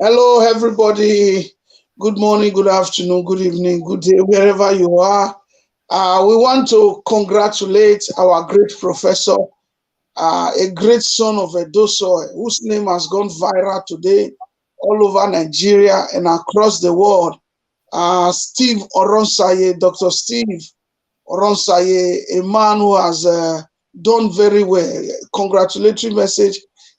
Hello, everybody. Good morning, good afternoon, good evening, good day, wherever you are. We want to congratulate our great professor, a great son of Edosoy, whose name has gone viral today all over Nigeria and across the world. Steve Oronsaye, Dr. Steve Oronsaye, a man who has done very well. Congratulatory message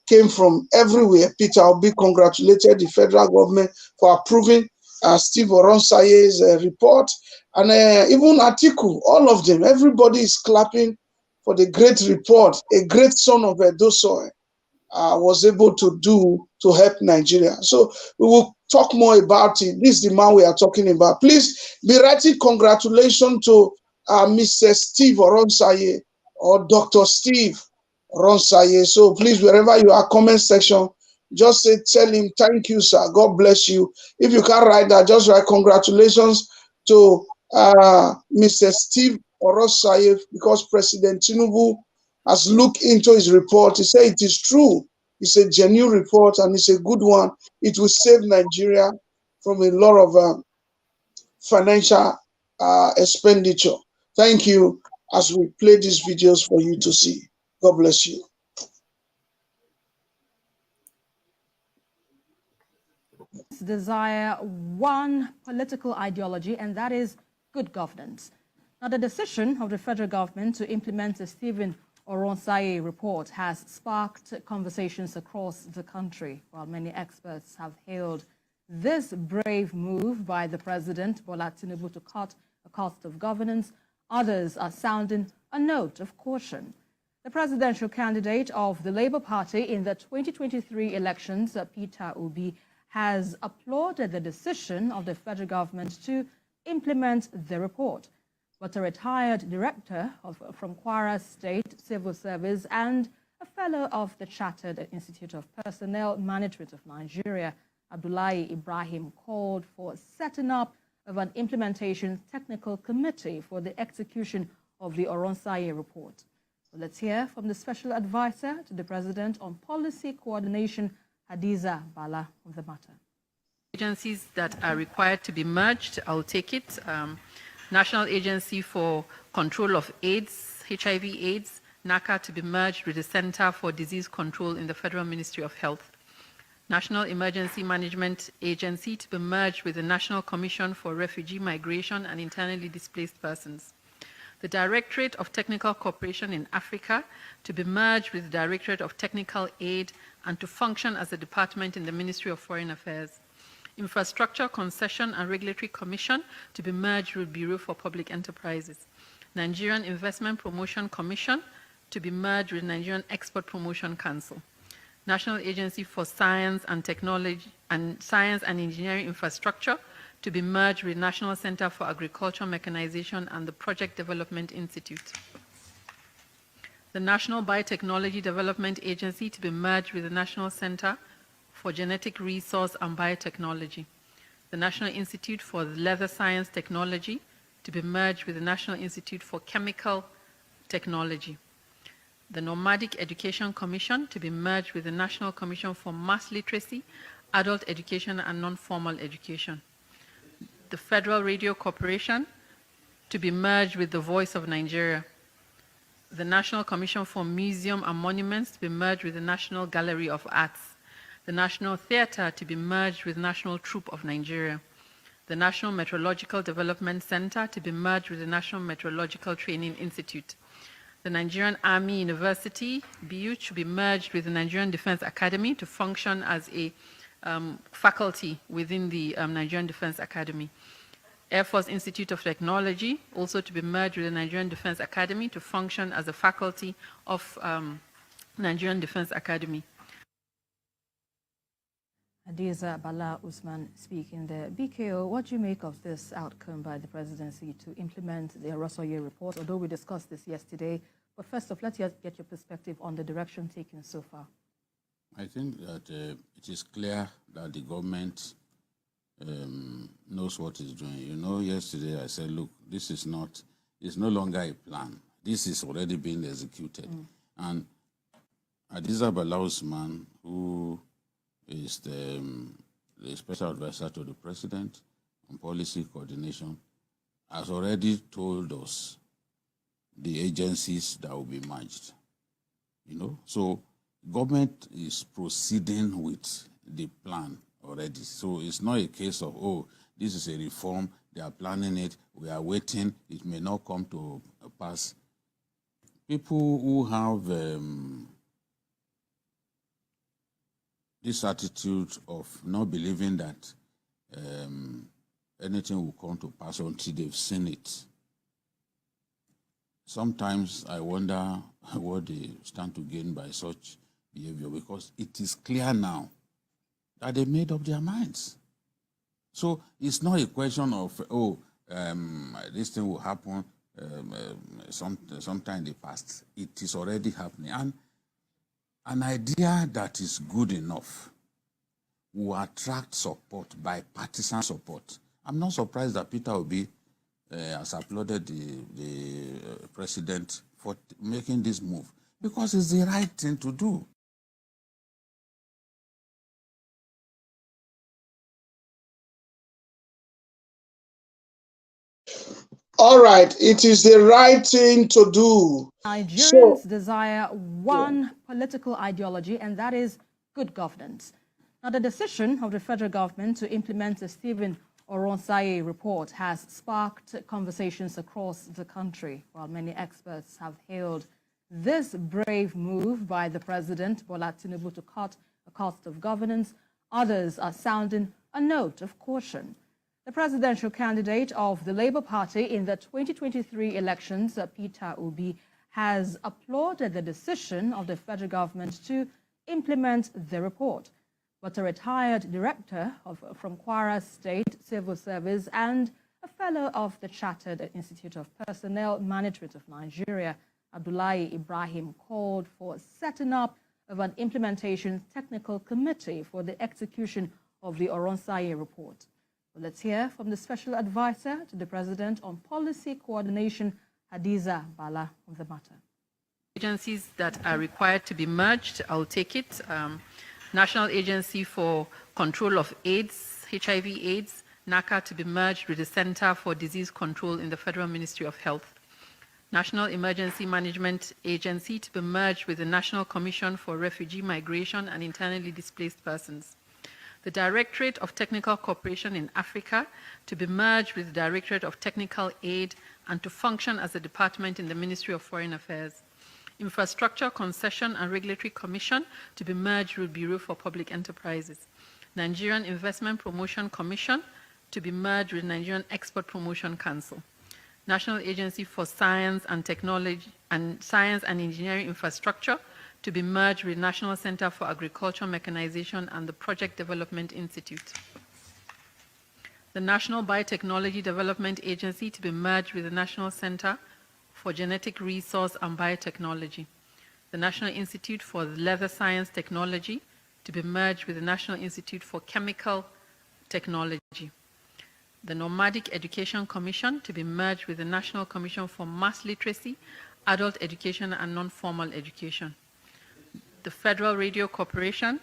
came from everywhere. Peter Obi congratulated the federal government for approving Steve Oronsaye's report. And even Atiku, all of them, everybody is clapping for the great report a great son of Edosoy was able to do to help Nigeria. So we will talk more about it. This is the man we are talking about. Please be writing congratulations to Mr. Steve Oronsaye or Dr. Steve Oronsaye. So please, wherever you are, comment section, just say, tell him, thank you, sir. God bless you. If you can't write that, just write congratulations to Mr. Steve Oronsaye because President Tinubu has looked into his report. He said it is true. It's a genuine report and it's a good one. It will save Nigeria from a lot of financial expenditure. Thank you as we play these videos for you to see. God bless you. Desire one political ideology, and that is good governance. Now, the decision of the federal government to implement the Stephen Oronsaye report has sparked conversations across the country, while many experts have hailed this brave move by the president, Bola Tinubu, to cut the cost of governance. Others are sounding a note of caution. The presidential candidate of the Labour Party in the 2023 elections, Peter Obi, has applauded the decision of the federal government to implement the report. But a retired director from Kwara State Civil Service and a fellow of the Chartered Institute of Personnel Management of Nigeria, Abdullahi Ibrahim, called for setting up of an implementation technical committee for the execution of the Oronsaye report. So let's hear from the special advisor to the president on policy coordination, Hadiza Bala, of the matter. Agencies that are required to be merged, I'll take it. National Agency for Control of AIDS, HIV/AIDS, NACA, to be merged with the Center for Disease Control in the Federal Ministry of Health. National Emergency Management Agency to be merged with the National Commission for Refugee Migration and Internally Displaced Persons. The Directorate of Technical Cooperation in Africa to be merged with the Directorate of Technical Aid and to function as a department in the Ministry of Foreign Affairs. Infrastructure Concession and Regulatory Commission to be merged with Bureau for Public Enterprises. Nigerian Investment Promotion Commission to be merged with Nigerian Export Promotion Council. National Agency for Science and Technology and Science and Engineering Infrastructure to be merged with National Center for Agricultural Mechanization and the Project Development Institute. The National Biotechnology Development Agency to be merged with the National Center for Genetic Resource and Biotechnology. The National Institute for Leather Science Technology to be merged with the National Institute for Chemical Technology. The Nomadic Education Commission to be merged with the National Commission for Mass Literacy, Adult Education and Non-Formal Education. The Federal Radio Corporation to be merged with the Voice of Nigeria. The National Commission for Museum and Monuments to be merged with the National Gallery of Arts. The National Theatre to be merged with National Troupe of Nigeria. The National Meteorological Development Center to be merged with the National Meteorological Training Institute. The Nigerian Army University, BU, to be merged with the Nigerian Defense Academy to function as a faculty within the Nigerian Defense Academy. Air Force Institute of Technology, also to be merged with the Nigerian Defense Academy to function as a faculty of Nigerian Defense Academy. Hadiza Bala Usman speaking there. BKO, what do you make of this outcome by the presidency to implement the Oronsaye report? Although we discussed this yesterday, but first off, let's get your perspective on the direction taken so far. I think that it is clear that the government knows what it's doing. You know, yesterday I said, look, this is not, it's no longer a plan. This is already being executed. And Hadiza Bala Usman, who is the the special advisor to the president on policy coordination, has already told us the agencies that will be merged. So government is proceeding with the plan already. So it's not a case of, oh, this is a reform, they are planning it, we are waiting, it may not come to pass. People who have this attitude of not believing that anything will come to pass until they've seen it. Sometimes I wonder what they stand to gain by such behavior, because it is clear now that they made up their minds. So it's not a question of, this thing will happen sometime in the past. It is already happening. And an idea that is good enough will attract support, bipartisan support. I'm not surprised that Peter Obi has applauded the president for making this move, because it's the right thing to do. All right, it is the right thing to do. Nigerians desire one political ideology, and that is good governance. Now, the decision of the federal government to implement the Stephen Oronsaye report has sparked conversations across the country, while many experts have hailed this brave move by the president, Bola Tinubu, to cut the cost of governance. Others are sounding a note of caution. The presidential candidate of the Labour Party in the 2023 elections, Peter Obi, has applauded the decision of the federal government to implement the report. But a retired director from Kwara State Civil Service and a fellow of the Chartered Institute of Personnel Management of Nigeria, Abdullahi Ibrahim, called for setting up of an implementation technical committee for the execution of the Oronsaye report. Well, let's hear from the special advisor to the president on policy coordination, Hadiza Bala, on the matter. Agencies that are required to be merged, I'll take it. National Agency for Control of AIDS, HIV/AIDS, NACA, to be merged with the Center for Disease Control in the Federal Ministry of Health. National Emergency Management Agency to be merged with the National Commission for Refugee Migration and Internally Displaced Persons. The Directorate of Technical Cooperation in Africa to be merged with the Directorate of Technical Aid and to function as a department in the Ministry of Foreign Affairs. Infrastructure Concession and Regulatory Commission to be merged with Bureau for Public Enterprises. Nigerian Investment Promotion Commission to be merged with Nigerian Export Promotion Council. National Agency for Science and Technology and Science and Engineering Infrastructure to be merged with National Center for Agricultural Mechanization and the Project Development Institute. The National Biotechnology Development Agency to be merged with the National Center for Genetic Resource and Biotechnology. The National Institute for Leather Science Technology to be merged with the National Institute for Chemical Technology. The Nomadic Education Commission to be merged with the National Commission for Mass Literacy, Adult Education and Non-Formal Education. The Federal Radio Corporation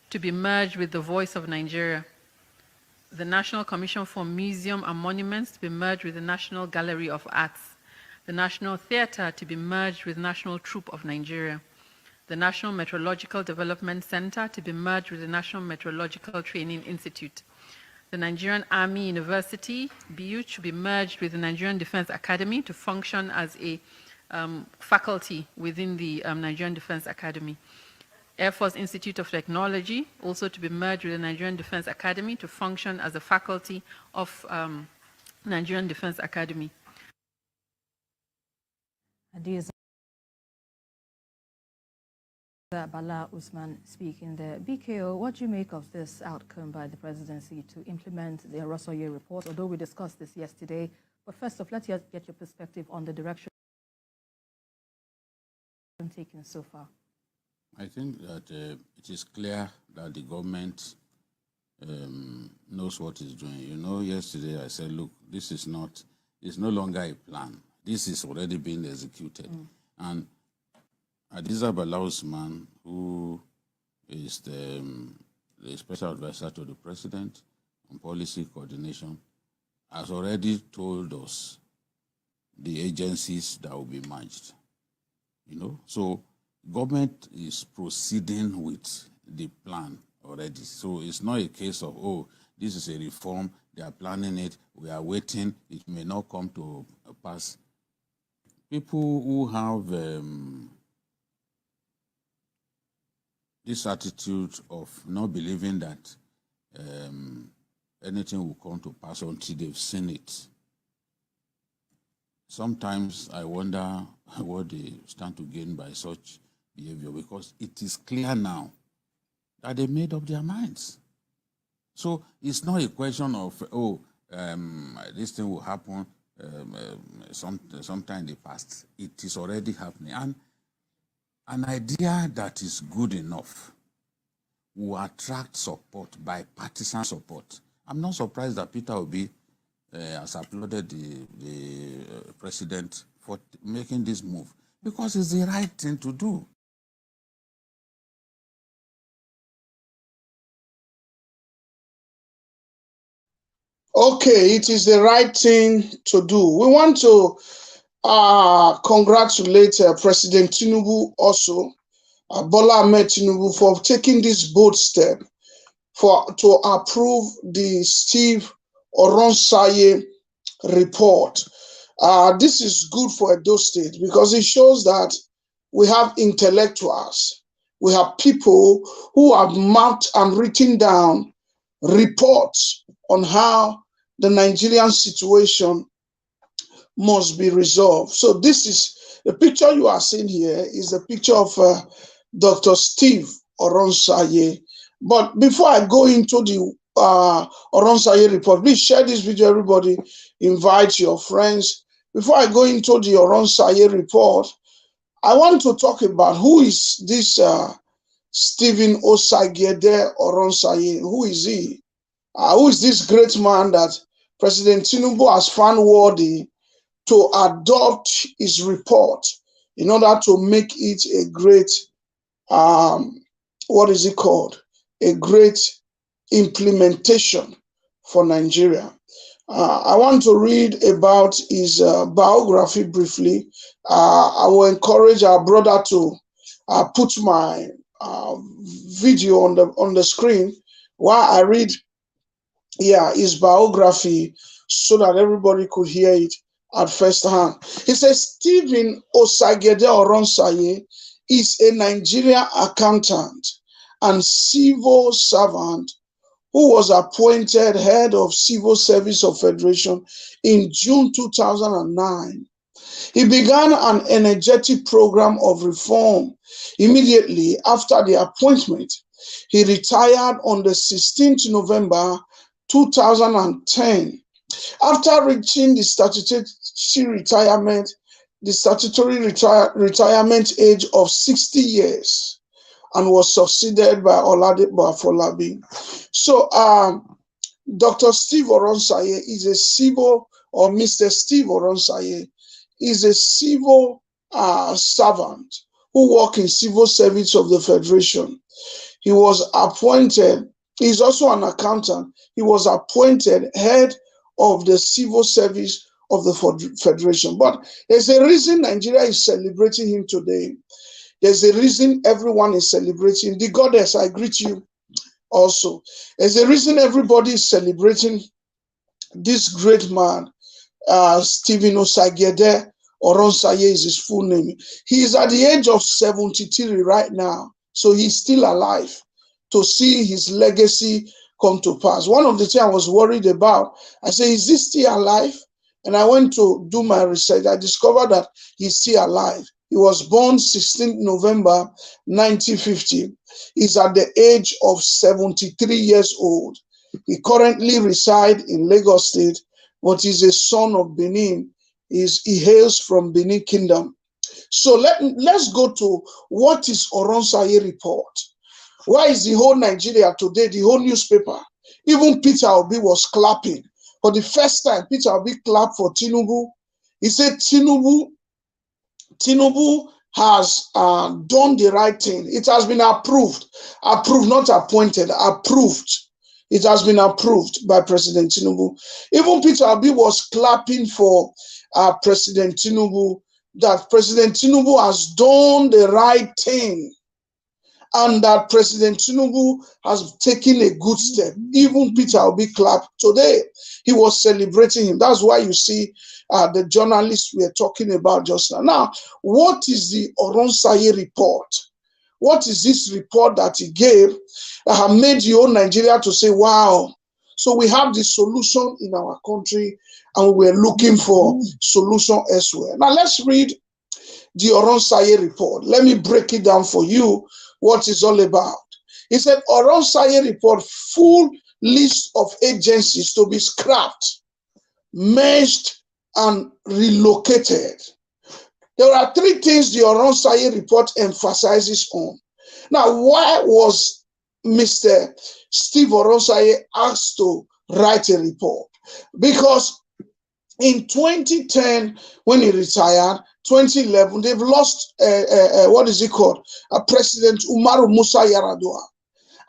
to be merged with the Voice of Nigeria. The National Commission for Museum and Monuments to be merged with the National Gallery of Arts. The National Theatre to be merged with National Troupe of Nigeria. The National Meteorological Development Center to be merged with the National Meteorological Training Institute. The Nigerian Army University, BU, to be merged with the Nigerian Defense Academy to function as a faculty within the Nigerian Defense Academy. Air Force Institute of Technology, also to be merged with the Nigerian Defense Academy to function as a faculty of Nigerian Defense Academy. Hadiza Bala Usman speaking there. BKO, what do you make of this outcome by the presidency to implement the Oronsaye report? Although we discussed this yesterday, but first off, let's get your perspective on the direction taken so far. I think that it is clear that the government knows what it's doing. Yesterday I said, look, this is not, it's no longer a plan. This is already being executed. And Hadiza Bala Usman, who is the the special advisor to the president on policy coordination, has already told us the agencies that will be merged. So government is proceeding with the plan already. So it's not a case of, oh, this is a reform, they are planning it, we are waiting, it may not come to pass. People who have this attitude of not believing that anything will come to pass until they've seen it. Sometimes I wonder what they stand to gain by such behavior, because it is clear now that they made up their minds. So it's not a question of, oh, this thing will happen sometime in the past. It is already happening. And an idea that is good enough will attract support, bipartisan support. I'm not surprised that Peter Obi has applauded the president for making this move, because it's the right thing to do. Okay, it is the right thing to do. We want to congratulate President Tinubu also, Bola Ahmed Tinubu, for taking this bold step to approve the Steve Oronsaye report. This is good for Edo State because it shows that we have intellectuals, we have people who have mapped and written down reports on how the Nigerian situation must be resolved. So this is the picture you are seeing here is the picture of Dr. Steve Oronsaye. But before I go into the Oronsaye report, please share this video, everybody. Invite your friends. Before I go into the Oronsaye report, I want to talk about who is this Stephen Osagiede Oronsaye. Who is he? Who is this great man that President Tinubu has found worthy to adopt his report in order to make it a great, what is it called? A great implementation for Nigeria. I want to read about his biography briefly. I will encourage our brother to put my video on the screen while I read his biography so that everybody could hear it at first hand. He says Stephen Osagiede Oronsaye is a Nigerian accountant and civil servant who was appointed head of Civil Service of Federation in June 2009. He began an energetic program of reform immediately after the appointment. He retired on the 16th November 2010. After reaching the statutory retirement age of 60 years, and was succeeded by Oladipo Afolabi. So, Dr. Steve Oronsaye is a civil, or Mr. Steve Oronsaye is a civil servant who works in civil service of the Federation. He was appointed, he's also an accountant, he was appointed head of the civil service of the Federation. But there's a reason Nigeria is celebrating him today. There's a reason everyone is celebrating. The goddess, I greet you also. There's a reason everybody is celebrating this great man, Stephen Osagiede Oronsaye is his full name. He is at the age of 73 right now, so he's still alive to see his legacy come to pass. One of the things I was worried about, I said, is this still alive? And I went to do my research. I discovered that he's still alive. He was born 16th November 1950. He's at the age of 73 years old. He currently resides in Lagos State, but he's a son of Benin. He hails from Benin Kingdom. So let's go to what is Oronsaye report. Why is the whole Nigeria today, the whole newspaper, even Peter Obi was clapping. For the first time, Peter Obi clapped for Tinubu. He said Tinubu has done the right thing. It has been approved, not appointed, approved. It has been approved by President Tinubu. Even Peter Obi was clapping for President Tinubu, that President Tinubu has done the right thing and that President Tinubu has taken a good step. Even Peter Obi clapped today. He was celebrating him. That's why you see the journalists we are talking about just now. Now, what is the Oronsaye report? What is this report that he gave that made the whole Nigeria to say, wow, so we have the solution in our country and we're looking for solution elsewhere. Now, let's read the Oronsaye report. Let me break it down for you, what it's all about. He said, Oronsaye report, full list of agencies to be scrapped, merged, and relocated. There are three things the Oronsaye report emphasizes on. Now, why was Mr. Steve Oronsaye asked to write a report? Because in 2010, when he retired, 2011, they've lost, what is it called? President Umaru Musa Yar'Adua.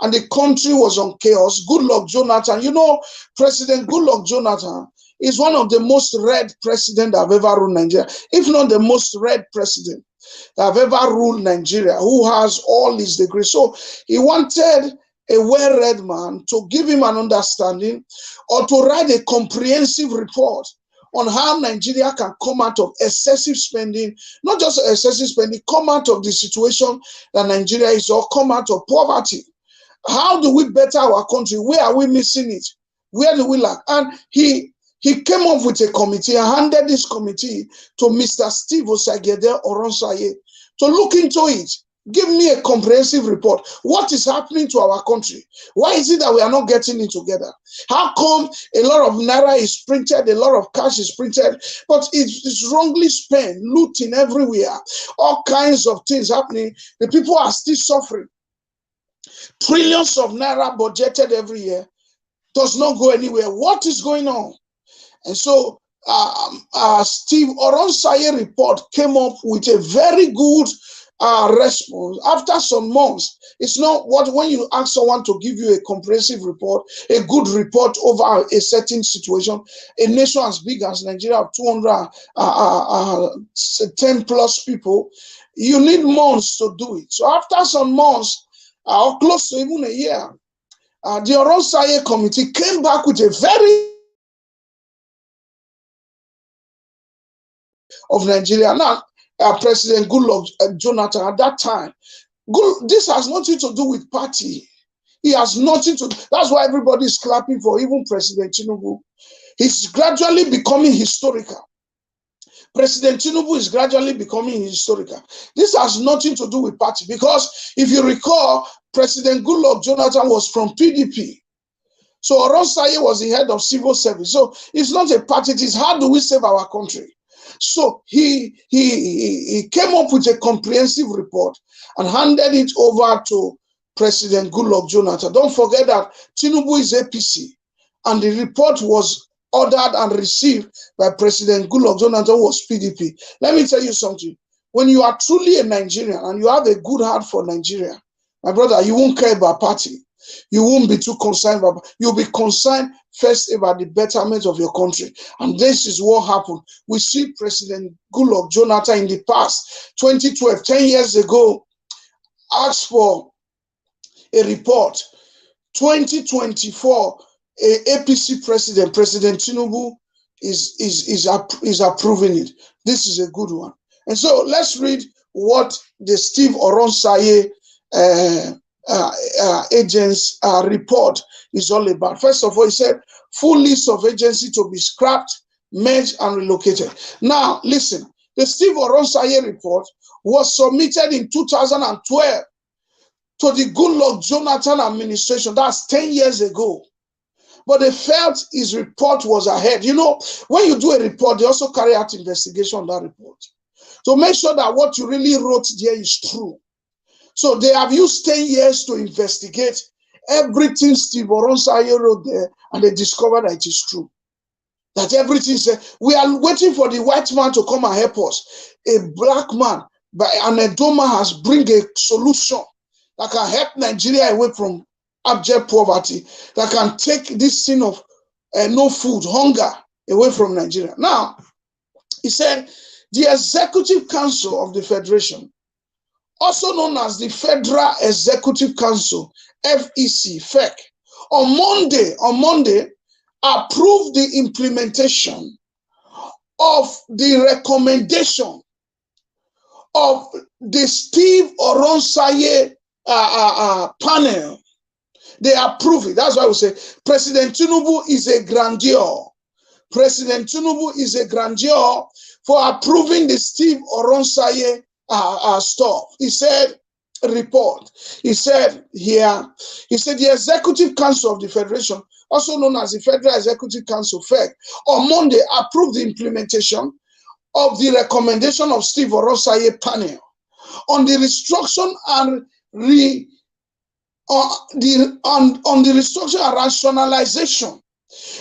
And the country was on chaos. Goodluck Jonathan, you know, President Goodluck Jonathan is one of the most read presidents that have ever ruled Nigeria, if not the most read president that have ever ruled Nigeria, who has all his degrees. So he wanted a well-read man to give him an understanding or to write a comprehensive report on how Nigeria can come out of excessive spending, not just excessive spending, come out of the situation that Nigeria is, or come out of poverty. How do we better our country? Where are we missing it? Where do we lack? And he came up with a committee and handed this committee to Mr. Steve Oronsaye to look into it. Give me a comprehensive report. What is happening to our country? Why is it that we are not getting it together? How come a lot of naira is printed, a lot of cash is printed, but it's wrongly spent, looting everywhere, all kinds of things happening. The people are still suffering. Trillions of naira budgeted every year does not go anywhere. What is going on? And so Steve Oronsaye report came up with a very good response. After some months, it's not what when you ask someone to give you a comprehensive report, a good report over a certain situation, a nation as big as Nigeria, 210 plus people, you need months to do it. So after some months, or close to even a year, the Oronsaye committee came back with a very of Nigeria. Now, President Goodluck Jonathan at that time, this has nothing to do with party. He has nothing to, that's why everybody is clapping for even President Tinubu. He's gradually becoming historical. President Tinubu is gradually becoming historical. This has nothing to do with party, because if you recall, President Goodluck Jonathan was from PDP. So Oronsaye was the head of civil service. So it's not a party, it is how do we save our country? So he came up with a comprehensive report and handed it over to President Goodluck Jonathan. Don't forget that Tinubu is APC, and the report was ordered and received by President Goodluck Jonathan, who was PDP. Let me tell you something. When you are truly a Nigerian and you have a good heart for Nigeria, my brother, you won't care about party. You won't be too concerned about, you'll be concerned first about the betterment of your country. And this is what happened. We see President Goodluck Jonathan in the past, 2012, 10 years ago, asked for a report. 2024, APC president, President Tinubu, is approving it. This is a good one. And so let's read what the Steve Oronsaye agents report is all about. First of all, he said, full list of agencies to be scrapped, merged, and relocated. Now, listen, the Steve Oronsaye report was submitted in 2012 to the Goodluck Jonathan administration. That's 10 years ago. But they felt his report was ahead. You know, when you do a report, they also carry out investigation on that report to make sure that what you really wrote there is true. So they have used 10 years to investigate everything Steve Oronsaye wrote there, and they discovered that it is true. That everything said, we are waiting for the white man to come and help us. A black man by Anedoma has bring a solution that can help Nigeria away from abject poverty, that can take this sin of no food, hunger away from Nigeria. Now, he said the Executive Council of the Federation, also known as the Federal Executive Council, FEC, FEC, on Monday, approved the implementation of the recommendation of the Steve Oronsaye panel. They approve it. That's why we say President Tinubu is a grandeur. President Tinubu is a grandeur for approving the Steve Oronsaye stuff. He said, report. He said here, he said the Executive Council of the Federation, also known as the Federal Executive Council, FEC, on Monday approved the implementation of the recommendation of Steve Oronsaye panel on the restructuring and on the restructuring and rationalization.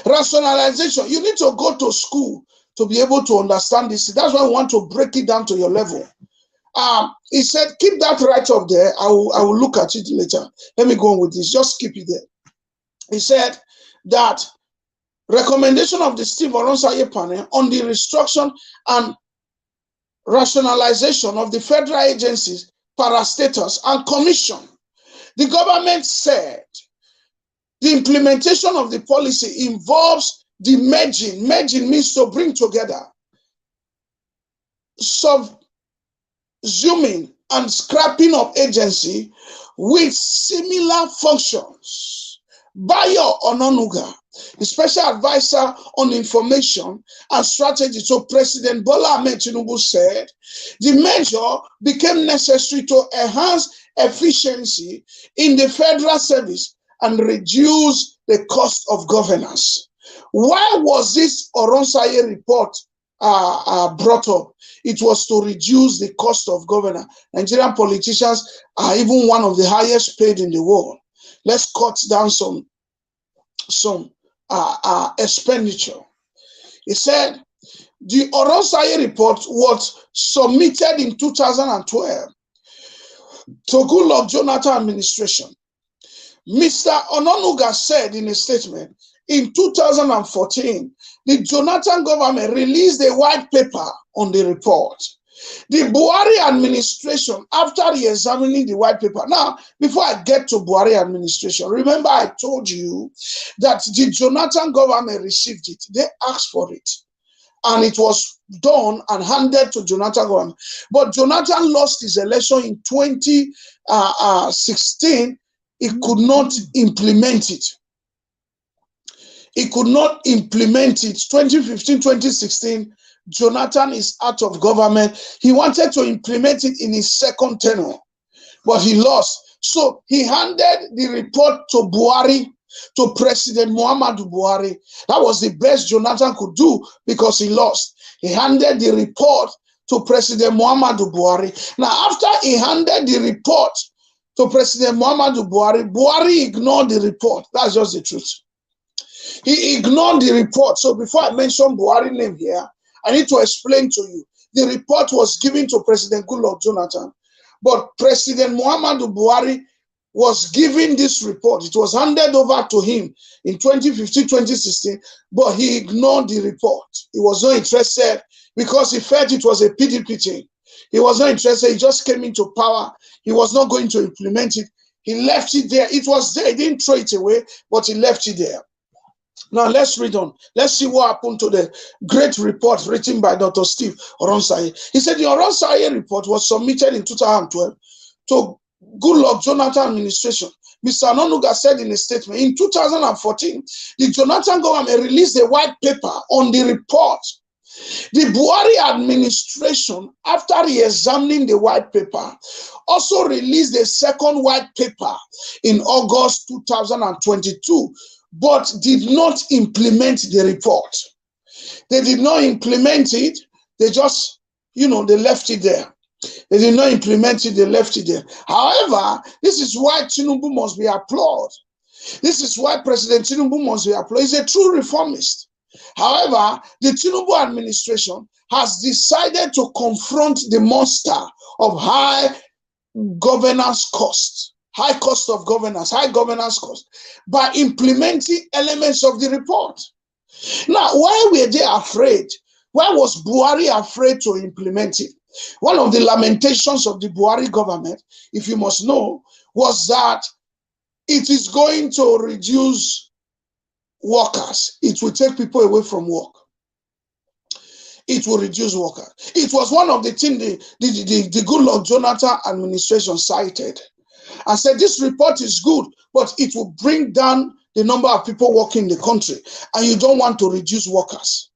Rationalization, you need to go to school to be able to understand this. That's why I want to break it down to your level. He said, keep that right up there. I will look at it later. Let me go on with this. Just keep it there. He said that recommendation of the Steve Oronsaye panel on the restructuring and rationalization of the federal agencies, parastatals, and commission. The government said the implementation of the policy involves the merging. Merging means to bring together, subsuming and scrapping of agency with similar functions. Bayo Ononuga, the special advisor on information and strategy to President Bola Ahmed Tinubu, said the measure became necessary to enhance efficiency in the federal service and reduce the cost of governance. Why was this Oronsaye report brought up? It was to reduce the cost of governance. Nigerian politicians are even one of the highest paid in the world. Let's cut down some expenditure. He said the Oronsaye report was submitted in 2012 to Goodluck Jonathan administration. Mr. Ononuga said in a statement, in 2014, the Jonathan government released a white paper on the report. The Buhari administration, after re-examining the white paper, now, before I get to Buhari administration, remember I told you that the Jonathan government received it. They asked for it. And it was done and handed to Jonathan government. But Jonathan lost his election in 2016. He could not implement it. He could not implement it. 2015, 2016, Jonathan is out of government. He wanted to implement it in his second tenure, but he lost. So he handed the report to Buhari, to President Muhammadu Buhari. That was the best Jonathan could do because he lost. He handed the report to President Muhammadu Buhari. Now, after he handed the report to President Muhammadu Buhari, Buhari ignored the report. That's just the truth. He ignored the report. So before I mention Buhari's name here, I need to explain to you. The report was given to President Goodluck Jonathan, but President Muhammadu Buhari was given this report. It was handed over to him in 2015, 2016, but he ignored the report. He was not interested because he felt it was a PDP thing. He was not interested. He just came into power. He was not going to implement it. He left it there. It was there. He didn't throw it away, but he left it there. Now, let's read on. Let's see what happened to the great report written by Dr. Steve Oronsaye. He said the Oronsaye report was submitted in 2012 to Goodluck Jonathan administration. Mr. Ononuga said in a statement, in 2014, the Jonathan government released a white paper on the report. The Buhari administration, after re-examining the white paper, also released a second white paper in August 2022, but did not implement the report. They did not implement it. They just, they left it there. They did not implement it. They left it there. However, this is why Tinubu must be applauded. This is why President Tinubu must be applauded. He's a true reformist. However, the Tinubu administration has decided to confront the monster of high governance cost, high cost of governance, high governance cost, by implementing elements of the report. Now, why were they afraid? Why was Buhari afraid to implement it? One of the lamentations of the Buhari government, if you must know, was that it is going to reduce workers. It will take people away from work. It will reduce workers. It was one of the things the Goodluck Jonathan administration cited and said this report is good, but it will bring down the number of people working in the country, and you don't want to reduce workers.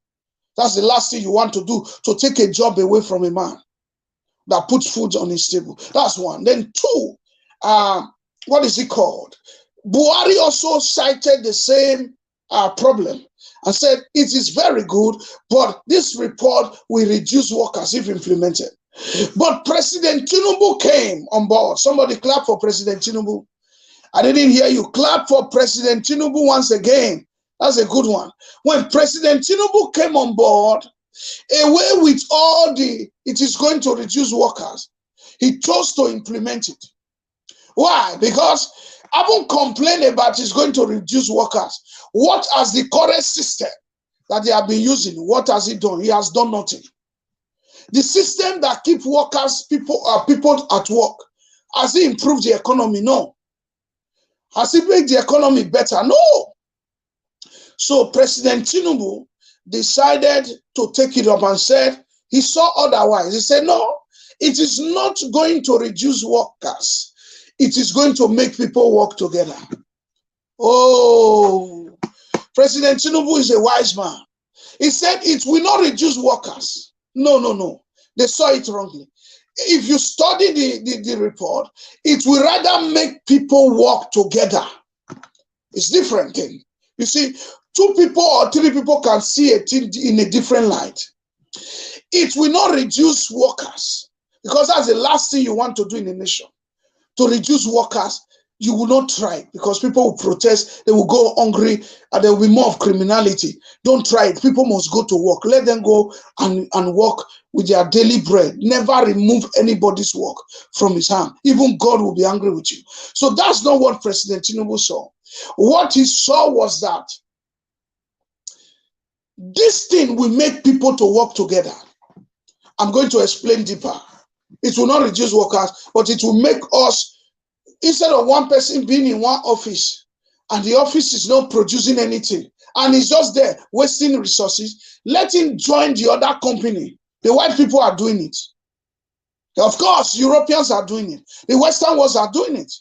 That's the last thing you want to do, to take a job away from a man that puts food on his table. That's one. Then two, what is it called? Buhari also cited the same problem and said it is very good, but this report will reduce workers if implemented. But President Tinubu came on board. Somebody clap for President Tinubu. I didn't hear you. Clap for President Tinubu once again. That's a good one. When President Tinubu came on board, away with all it is going to reduce workers, he chose to implement it. Why? Because I won't complain about it's going to reduce workers. What has the current system that they have been using, what has it done? He has done nothing. The system that keeps workers, people at work, has it improved the economy? No. Has it made the economy better? No. So President Tinubu decided to take it up and said, he saw otherwise. He said, no, it is not going to reduce workers. It is going to make people work together. Oh, President Tinubu is a wise man. He said it will not reduce workers. No, no, no. They saw it wrongly. If you study the report, it will rather make people work together. It's different thing. You see, 2 people or 3 people can see a thing in a different light. It will not reduce workers, because that's the last thing you want to do in a nation. To reduce workers, you will not try, because people will protest, they will go hungry, and there will be more of criminality. Don't try it. People must go to work. Let them go and work with their daily bread. Never remove anybody's work from his hand. Even God will be angry with you. So that's not what President Tinubu saw. What he saw was that this thing will make people to work together. I'm going to explain deeper. It will not reduce workers, but it will make us, instead of one person being in one office and the office is not producing anything and he's just there wasting resources, let him join the other company. The white people are doing it. Of course, Europeans are doing it. The Western worlds are doing it.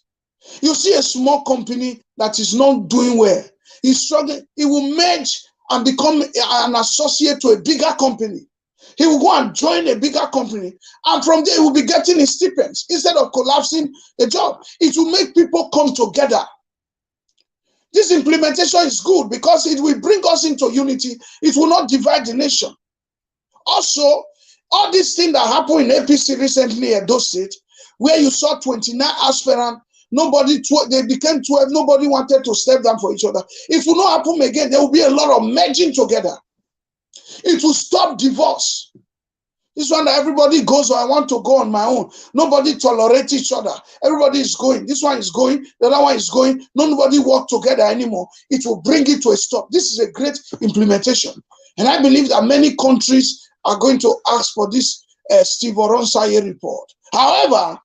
You see a small company that is not doing well, he's struggling, he will merge and become an associate to a bigger company. He will go and join a bigger company, and from there he will be getting his stipends instead of collapsing the job. It will make people come together. This implementation is good because it will bring us into unity. It will not divide the nation. Also, all these things that happened in APC recently at Edo State, where you saw 29 aspirants, they became 12, nobody wanted to step down for each other. It will not happen again. There will be a lot of merging together. It will stop divorce. This one that everybody goes, I want to go on my own. Nobody tolerates each other. Everybody is going. This one is going. The other one is going. Nobody work together anymore. It will bring it to a stop. This is a great implementation. And I believe that many countries are going to ask for this Steve Oronsaye report. However,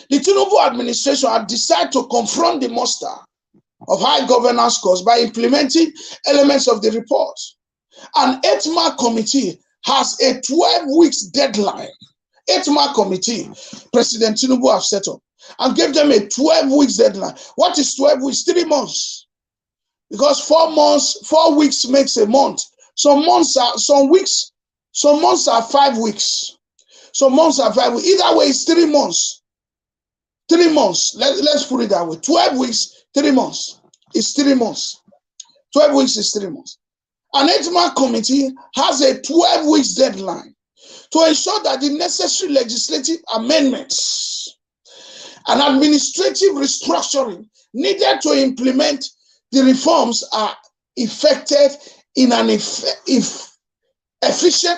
the Tinubu administration had decided to confront the monster of high governance costs by implementing elements of the report. An 8-man committee has a 12 weeks deadline. 8-man committee, President Tinubu have set up and gave them a 12 weeks deadline. What is 12 weeks? 3 months. Because 4 weeks makes a month. Some months are 5 weeks. Some months are 5 weeks. Either way, it's 3 months. 3 months. Let's put it that way. 12 weeks, 3 months. It's 3 months. 12 weeks is 3 months. An 8-man committee has a 12 weeks deadline to ensure that the necessary legislative amendments and administrative restructuring needed to implement the reforms are effected in an efficient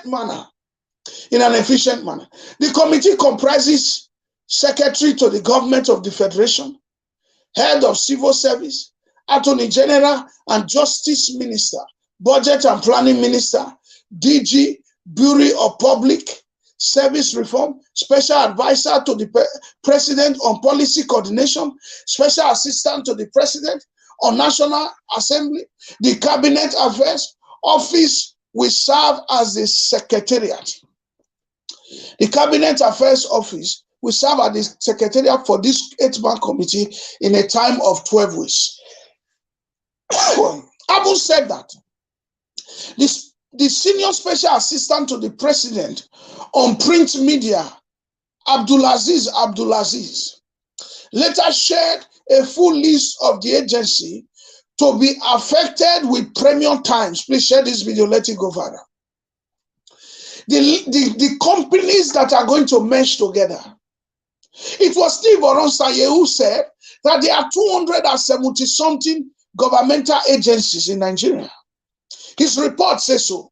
manner. The committee comprises Secretary to the Government of the Federation, Head of Civil Service, Attorney General and Justice Minister, Budget and Planning Minister, DG, Bureau of Public Service Reform, Special Advisor to the President on Policy Coordination, Special Assistant to the President on National Assembly, the Cabinet Affairs Office will serve as the Secretariat. The Cabinet Affairs Office will serve as the Secretariat for this 8-man committee in a time of 12 weeks. Abu said that the Senior Special Assistant to the President on Print Media, Abdulaziz, later shared a full list of the agency to be affected with premium times. Please share this video, let it go viral. The companies that are going to merge together. It was Steve Oronsaye who said that there are 270-something governmental agencies in Nigeria. His report says so,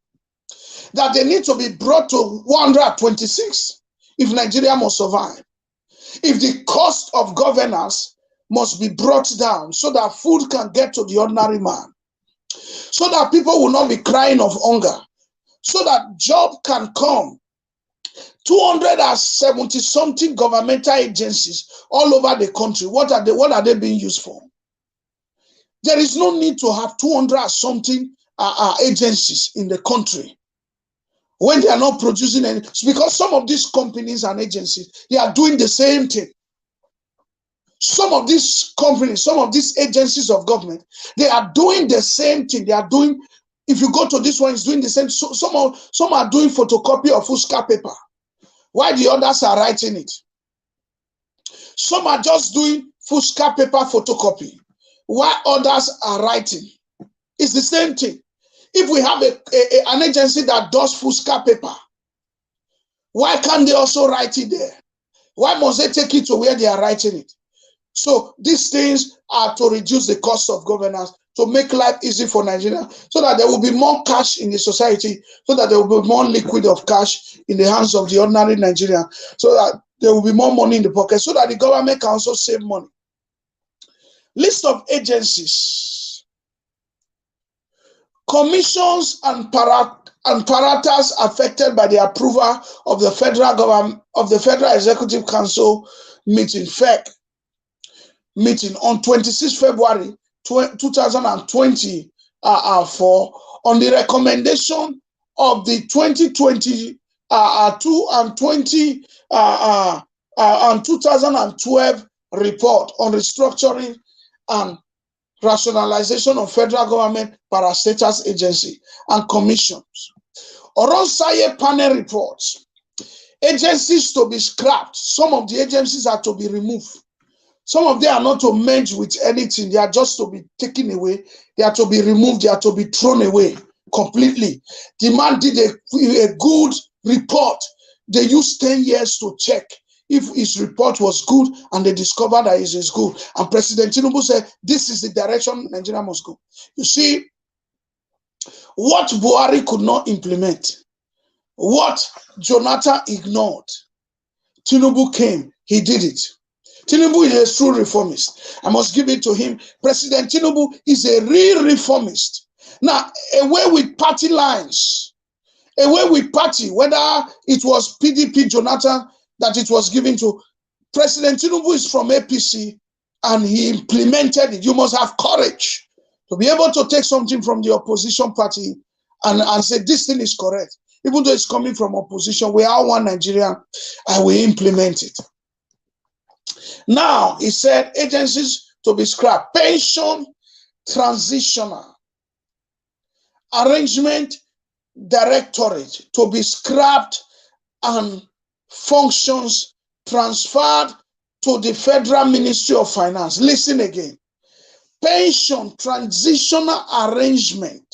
that they need to be brought to 126 if Nigeria must survive. If the cost of governance must be brought down so that food can get to the ordinary man, so that people will not be crying of hunger, so that job can come. 270-something governmental agencies all over the country. What are they being used for? There is no need to have 200-something agencies in the country when they are not producing any. It's because some of these companies and agencies, they are doing the same thing. Some of these companies, some of these agencies of government, they are doing the same thing. They are doing, if you go to this one, it's doing the same. So, some are doing photocopy of Fuska paper, while the others are writing it. Some are just doing Fuska paper photocopy, while others are writing. It's the same thing. If we have an agency that does Fuska paper, why can't they also write it there? Why must they take it to where they are writing it? So these things are to reduce the cost of governance, to make life easy for Nigeria, so that there will be more cash in the society, so that there will be more liquid of cash in the hands of the ordinary Nigerian, so that there will be more money in the pocket, so that the government can also save money. List of agencies, commissions and parastatals affected by the approval of the federal government, of the Federal Executive Council meeting, FEC, meeting on 26 February 2020 on the recommendation of the 2022 and 2012 report on restructuring and rationalization of federal government parastatals agency and commissions. Oronsaye panel reports agencies to be scrapped. Some of the agencies are to be removed. Some of them are not to merge with anything. They are just to be taken away. They are to be removed. They are to be thrown away completely. The man did a good report. They used 10 years to check if his report was good, and they discovered that it is good. And President Tinubu said, this is the direction Nigeria must go. You see, what Buhari could not implement, what Jonathan ignored, Tinubu came, he did it. Tinubu is a true reformist. I must give it to him. President Tinubu is a real reformist. Now, away with party lines, away with party, whether it was PDP, Jonathan, that it was given to. President Tinubu is from APC, and he implemented it. You must have courage to be able to take something from the opposition party and say, this thing is correct. Even though it's coming from opposition, we are one Nigeria, and we implement it. Now, he said agencies to be scrapped. Pension Transitional Arrangement Directorate to be scrapped and functions transferred to the Federal Ministry of Finance. Listen again. Pension Transitional Arrangement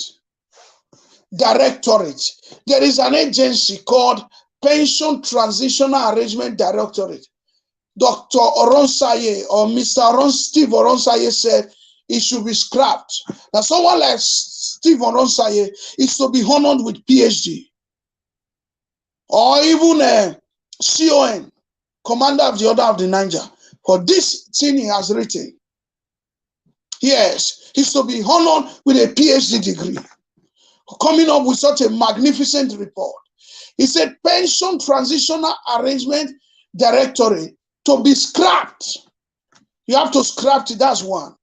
Directorate. There is an agency called Pension Transitional Arrangement Directorate. Dr. Oronsaye or Mr. Steve Oronsaye said it should be scrapped. Now, someone like Steve Oronsaye is to be honored with PhD. Or even CON, Commander of the Order of the Niger, for this thing he has written. Yes, he's to be honored with a PhD degree, coming up with such a magnificent report. He said, Pension Transitional Arrangement Directorate to be scrapped. You have to scrap it, that's one.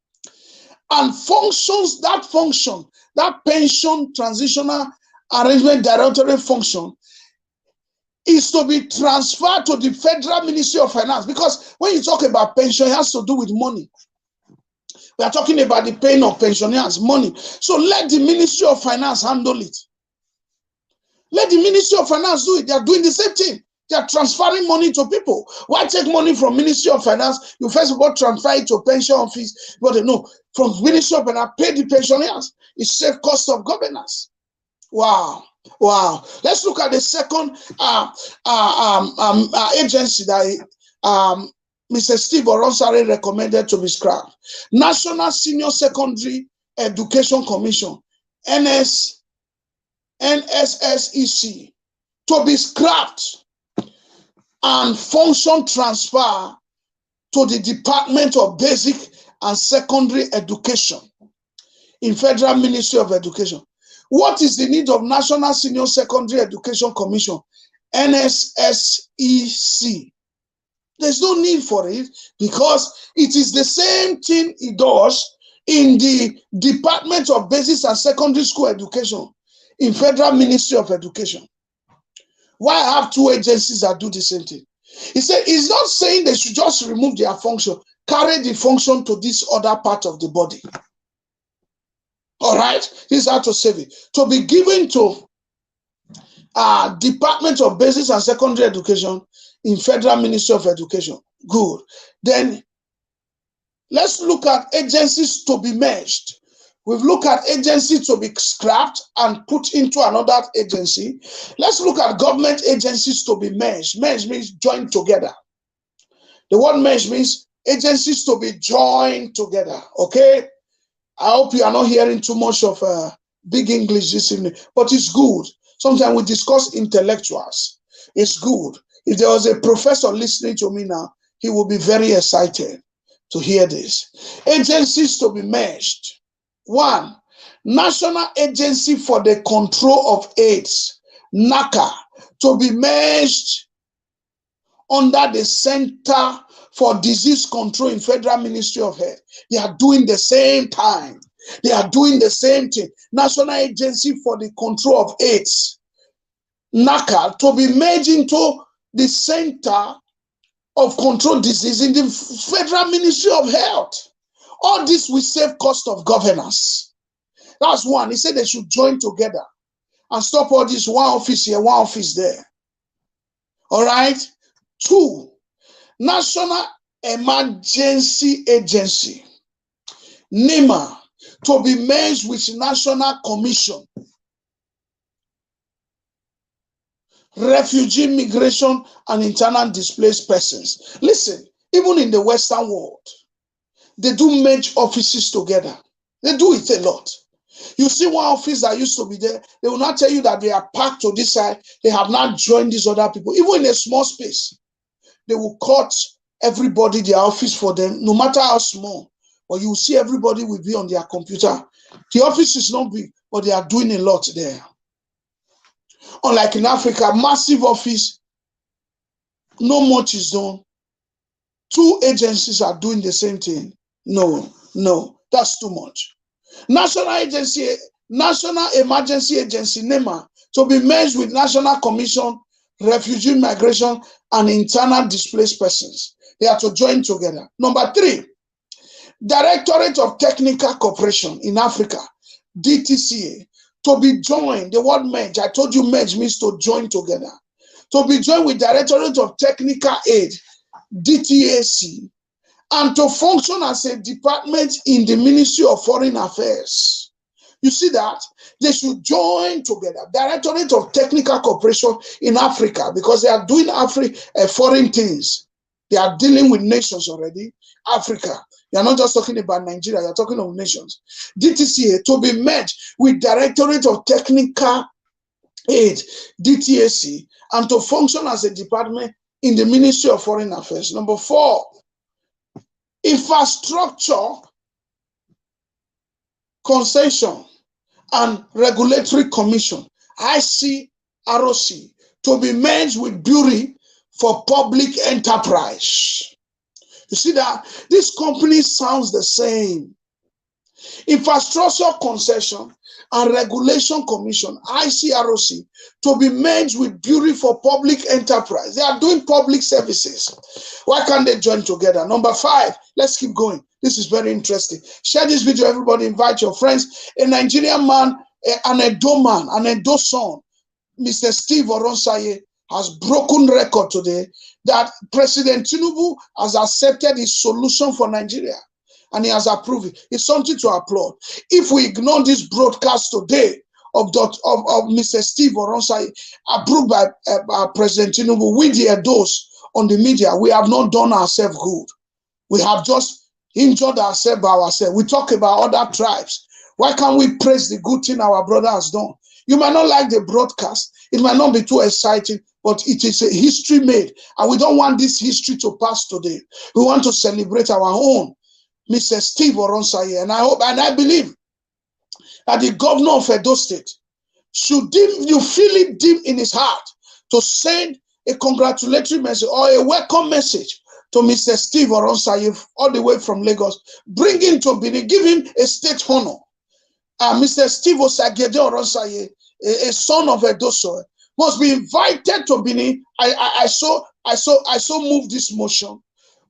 And functions, that Pension Transitional Arrangement Directorate function is to be transferred to the Federal Ministry of Finance. Because when you talk about pension, it has to do with money. We are talking about the paying of pensioners, money. So let the Ministry of Finance handle it. Let the Ministry of Finance do it. They are doing the same thing. They are transferring money to people. Why take money from Ministry of Finance? You first of all transfer it to pension office. But no, from Ministry of Finance, pay the pensioners. It saves cost of governance. Wow. Wow. Let's look at the second agency that Mr. Steve Oronsaye recommended to be scrapped. National Senior Secondary Education Commission, NSSEC, to be scrapped and function transfer to the Department of Basic and Secondary Education in Federal Ministry of Education. What is the need of National Senior Secondary Education Commission, NSSEC? There's no need for it because it is the same thing it does in the Department of Basic and Secondary School Education in Federal Ministry of Education. Why have two agencies that do the same thing? He said he's not saying they should just remove their function, carry the function to this other part of the body. All right, this is how to save it. To be given to Department of Basic and Secondary Education in Federal Ministry of Education. Good. Then let's look at agencies to be merged. We've looked at agencies to be scrapped and put into another agency. Let's look at government agencies to be merged. Merged means joined together. The word merged means agencies to be joined together. Okay? I hope you are not hearing too much of big English this evening, but it's good. Sometimes we discuss intellectuals. It's good. If there was a professor listening to me now, he will be very excited to hear this. Agencies to be merged. 1. National Agency for the Control of AIDS, NACA, to be merged under the Center for Disease Control in Federal Ministry of Health. They are doing the same time. They are doing the same thing. National Agency for the Control of AIDS, NACA, to be merged into the Center of Control Disease in the Federal Ministry of Health. All this will save cost of governance. That's one. He said they should join together and stop all this one office here, one office there. All right? 2. National Emergency Agency, NEMA, to be merged with National Commission, Refugee, Migration, and Internal Displaced Persons. Listen, even in the Western world, they do merge offices together. They do it a lot. You see one office that used to be there, they will not tell you that they are packed to this side. They have not joined these other people. Even in a small space, they will cut everybody their office for them, no matter how small. But you will see everybody will be on their computer. The office is not big, but they are doing a lot there. Unlike in Africa, massive office, no much is done. 2 agencies are doing the same thing. No, that's too much. National Emergency Agency, NEMA, to be merged with National Commission, Refugee, Migration, and Internal Displaced Persons. They are to join together. Number 3, Directorate of Technical Cooperation in Africa, DTCA, to be joined. The word merge, I told you merge means to join together. To be joined with Directorate of Technical Aid, DTAC, and to function as a department in the Ministry of Foreign Affairs. You see that? They should join together. Directorate of Technical Cooperation in Africa, because they are doing foreign things. They are dealing with nations already. Africa. You're not just talking about Nigeria, you're talking of nations. DTCA to be merged with Directorate of Technical Aid, DTAC, and to function as a department in the Ministry of Foreign Affairs. Number 4, Infrastructure, Concession, and Regulatory Commission, ICROC, to be merged with Bureau for Public Enterprise. You see that this company sounds the same. Infrastructure Concession and Regulation Commission, ICROC, to be merged with Bureau for Public Enterprise. They are doing public services. Why can't they join together? Number 5, let's keep going. This is very interesting. Share this video, everybody. Invite your friends. A Nigerian man, an Edo man, an Edo son, Mr. Steve Oronsaye, has broken record today that President Tinubu has accepted his solution for Nigeria and he has approved it. It's something to applaud. If we ignore this broadcast today of Mr. Steve Oronsaye, approved by President Tinubu, with the Edos on the media, we have not done ourselves good. We have just injured ourselves by ourselves. We talk about other tribes. Why can't we praise the good thing our brother has done? You might not like the broadcast. It might not be too exciting, but it is a history made. And we don't want this history to pass today. We want to celebrate our own Mr. Steve Oronsaye. And I hope and I believe that the governor of Edo State should you feel it deep in his heart to send a congratulatory message or a welcome message to Mr. Steve Oronsaye all the way from Lagos. Bring him to Benin, give him a state honor. Mr. Steve Oronsaye, a son of Edo soil, must be invited to Benin. I saw move this motion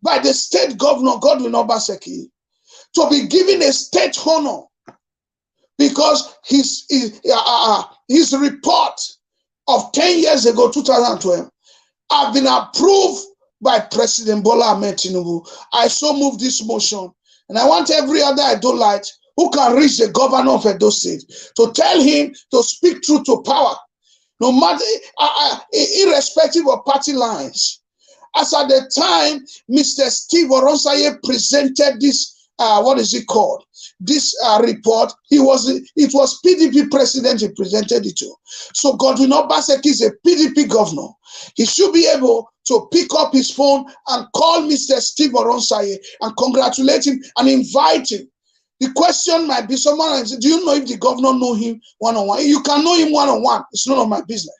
by the state governor, Godwin Obaseki, to be given a state honor because his report of 10 years ago, 2012, have been approved by President Bola Ahmed Tinubu. I so move this motion, and I want every other Edolite who can reach the governor of Edo State to tell him to speak truth to power, no matter, irrespective of party lines. As at the time, Mr. Steve Oronsaye presented this, what is it called? This report, it was PDP president he presented it to. So Godwin Obaseki is a PDP governor. He should be able to pick up his phone and call Mr. Steve Oronsaye and congratulate him and invite him. The question might be, someone says, do you know if the governor know him one-on-one? You can know him one-on-one. It's none of my business.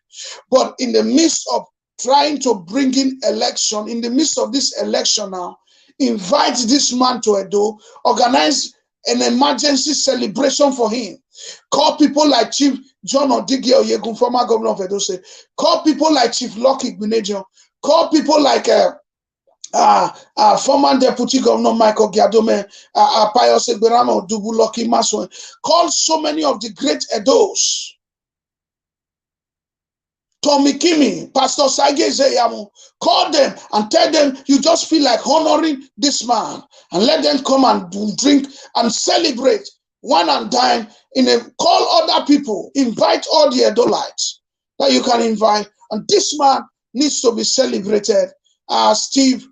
But in the midst of trying to bring in election, in the midst of this election now, invite this man to Edo, organize an emergency celebration for him. Call people like Chief John Odighe Oyegun, former governor of Edo State. Call people like Chief Lucky Igbeneghu. Call people like former Deputy Governor Michael Giadome, Pius Egberama Odubu, Lucky Maswen. Call so many of the great Edos. Tommy Kimi, Pastor Sage Zeyamu, call them and tell them you just feel like honoring this man and let them come and drink and celebrate, wine and dine. Call other people, invite all the Edolites that you can invite, and this man needs to be celebrated. Steve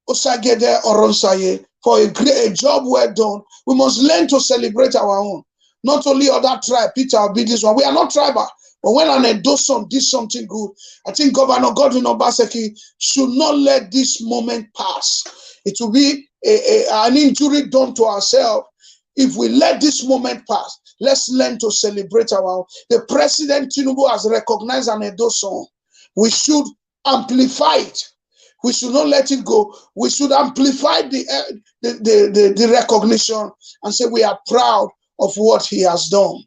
Osagede Oronsaye, for a job well done. We must learn to celebrate our own. Not only other tribe, Peter will be this one. We are not tribal. But when an Edo son did something good, I think Governor Godwin Obaseki should not let this moment pass. It will be an injury done to ourselves if we let this moment pass. Let's learn to celebrate our own. The President Tinubu has recognized an Edo son. We should amplify it. We should not let it go. We should amplify the recognition and say we are proud of what he has done.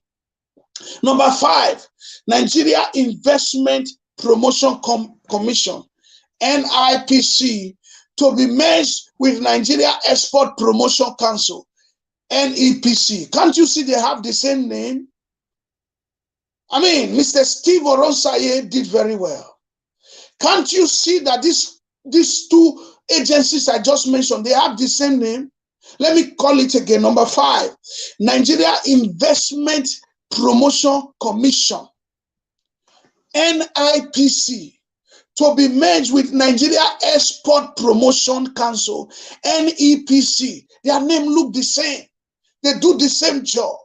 Number 5, Nigeria Investment Promotion Commission, NIPC, to be merged with Nigeria Export Promotion Council, NEPC. Can't you see they have the same name? I mean, Mr. Steve Oronsaye did very well. Can't you see that these two agencies I just mentioned, they have the same name? Let me call it again. Number 5, Nigeria Investment Promotion Commission, NIPC, to be merged with Nigeria Export Promotion Council, NEPC. Their name look the same. They do the same job.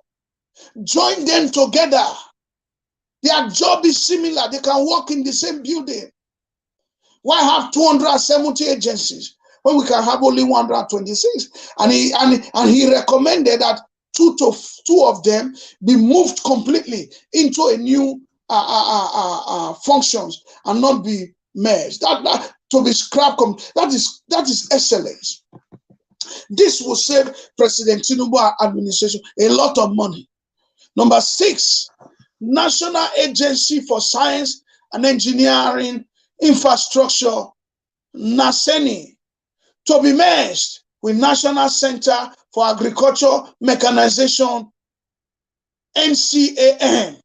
Join them together. Their job is similar. They can work in the same building. Why have 270 agencies when we can have only 126? And he recommended that two of them be moved completely into a new functions and not be merged. That to be scrapped. That is excellence. This will save President Tinubu administration a lot of money. Number 6, National Agency for Science and Engineering Infrastructure, NASENI, to be merged with National Center for Agriculture Mechanization, NCAM.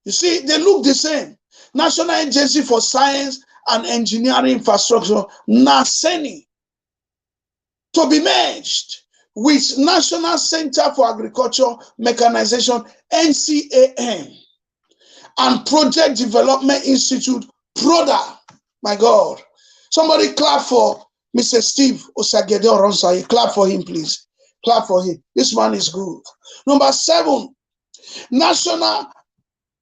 You see, they look the same. National Agency for Science and Engineering Infrastructure, NASENI, to be merged with National Center for Agriculture Mechanization, NCAM, and Project Development Institute, PRODA. My God. Somebody clap for Mr. Steve Osagede Oronsaye. Clap for him, please. Clap for him. This man is good. Number 7, National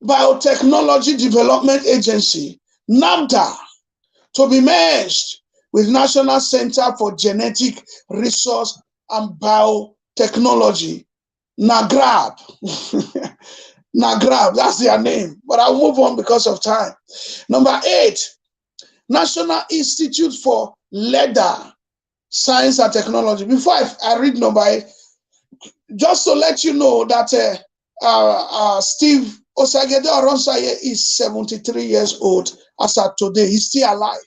Biotechnology Development Agency, NABDA, to be merged with National Center for Genetic Resource and Biotechnology, NAGRAB. NAGRAB, that's their name. But I'll move on because of time. Number 8, National Institute for Leather, Science and Technology. Before I read number 8, just to let you know that Steve Osagede Oronsaye is 73 years old as of today. He's still alive.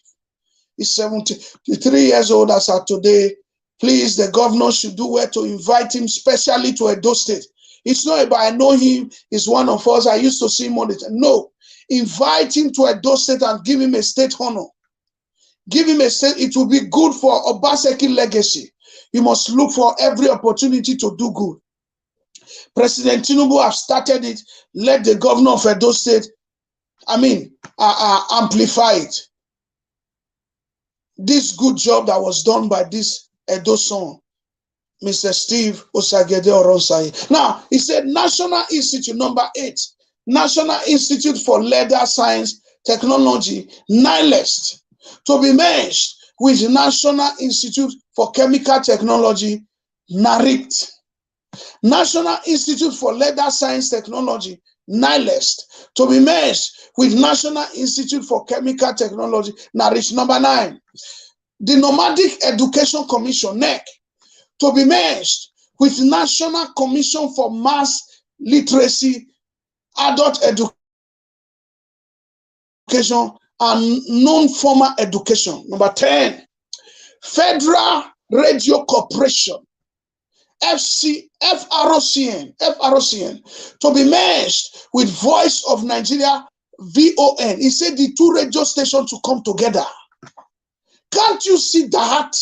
He's 73 years old as of today. Please, the governor should do well to invite him, especially to Edo State. It's not about I know him, he's one of us, I used to see him on the time. No, invite him to Edo State and give him a state honor. Give him a state, it will be good for Obaseki legacy. You must look for every opportunity to do good. President Tinubu have started it. Let the governor of Edo State, amplify it. This good job that was done by this Edo son, Mr. Steve Osagede Oronsaye. Now, he said National Institute, number 8, National Institute for Leather Science Technology, NILEST, to be merged with National Institute for Chemical Technology, NARICT. National Institute for Leather Science Technology, NILEST, to be merged with National Institute for Chemical Technology, NARICT. Number 9, the Nomadic Education Commission, NEC, to be merged with National Commission for Mass Literacy, Adult Education, and Non-Formal Education. Number 10, Federal Radio Corporation, FROCN, to be merged with Voice of Nigeria, VON. He said the 2 radio stations to come together. Can't you see that?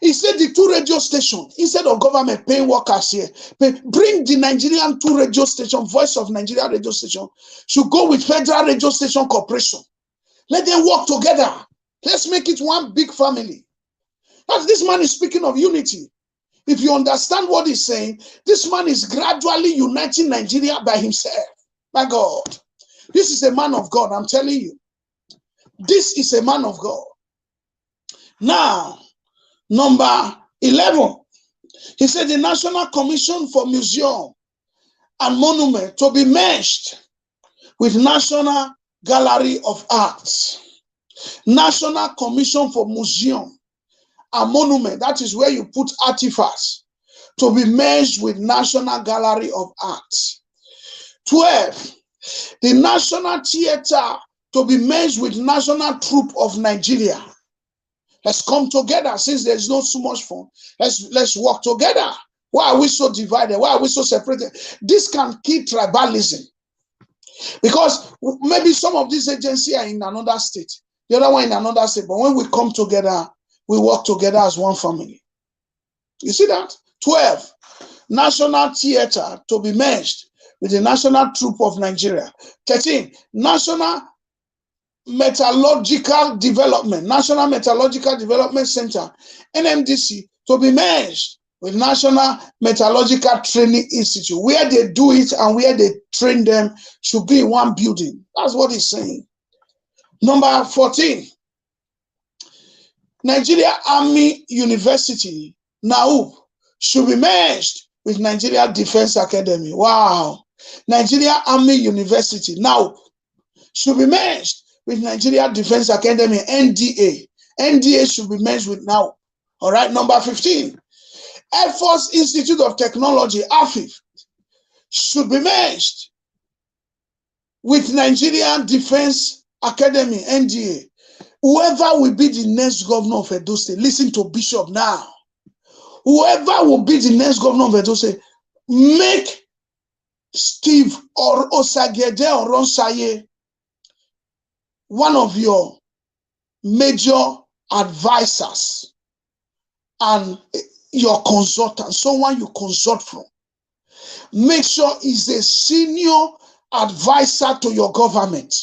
He said the 2 radio stations, instead of government paying workers here, bring the Nigerian 2 radio station, Voice of Nigeria radio station, should go with Federal Radio Station Corporation. Let them work together. Let's make it one big family. As this man is speaking of unity. If you understand what he's saying, this man is gradually uniting Nigeria by himself. My God, this is a man of God, I'm telling you. This is a man of God. Now, number 11, he said the National Commission for Museum and Monument to be merged with National Gallery of Arts. National Commission for Museum and Monument, that is where you put artifacts, to be merged with National Gallery of Arts. 12, the National Theatre to be merged with National Troupe of Nigeria. Let's come together since there's not so much fun. Let's work together. Why are we so divided? Why are we so separated? This can kill tribalism. Because maybe some of these agencies are in another state, the other one in another state. But when we come together, we work together as one family. You see that? 12, National Theatre to be merged with the National Troupe of Nigeria. 13, National Metallurgical Development, National Metallurgical Development Center, NMDC, to be merged with National Metallurgical Training Institute. Where they do it and where they train them should be in one building. That's what he's saying. Number 14, Nigeria Army University, NAUP, should be merged with Nigeria Defense Academy. Wow. Nigeria Army University, NAUP, should be merged with Nigeria Defense Academy, NDA. NDA should be merged with NAUP. All right, number 15, Air Force Institute of Technology, AFIF, should be merged with Nigerian Defense Academy, NDA. Whoever will be the next governor of Edo State, listen to Bishop now. Whoever will be the next governor of Edo State, make Steve or Osagede or Oronsaye one of your major advisors and your consultant, someone you consult from. Make sure he's a senior advisor to your government.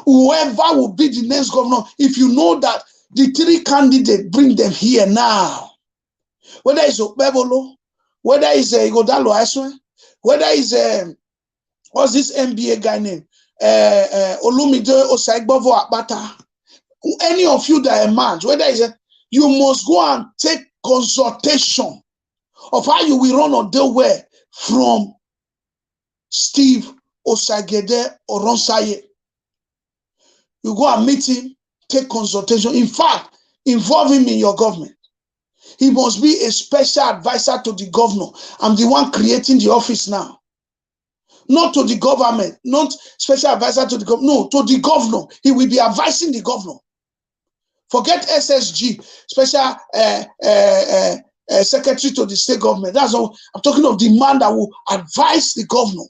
Whoever will be the next governor, if you know that the three candidates, bring them here now. Whether it's Okpebolo, whether it's Igodalo Aswe, whether it's what's this MBA guy name? Olumide Osaigbovo Akpata. Any of you that emerge, whether it's you must go and take consultation of how you will run or deal with from Steve Osagede Oronsaye. You go and meet him, take consultation. In fact, involve him in your government. He must be a special advisor to the governor. I'm the one creating the office now. Not to the government, not special advisor to the governor. No, to the governor. He will be advising the governor. Forget SSG, special secretary to the state government. That's all. I'm talking of the man that will advise the governor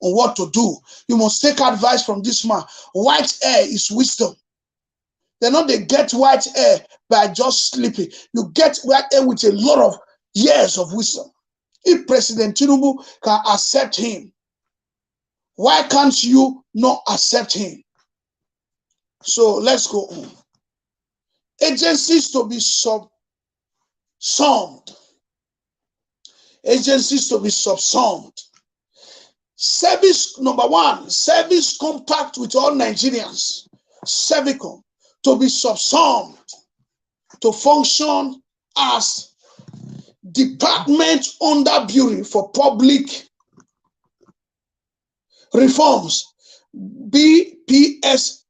on what to do. You must take advice from this man. White hair is wisdom. They're not they get white hair by just sleeping. You get white hair with a lot of years of wisdom. If President Tinubu can accept him, why can't you not accept him? So let's go on. Agencies to be subsumed. Agencies to be subsumed. Service, number one, service compact with all Nigerians. Servicom to be subsumed to function as Department under Bureau for Public Reforms, BPSRO.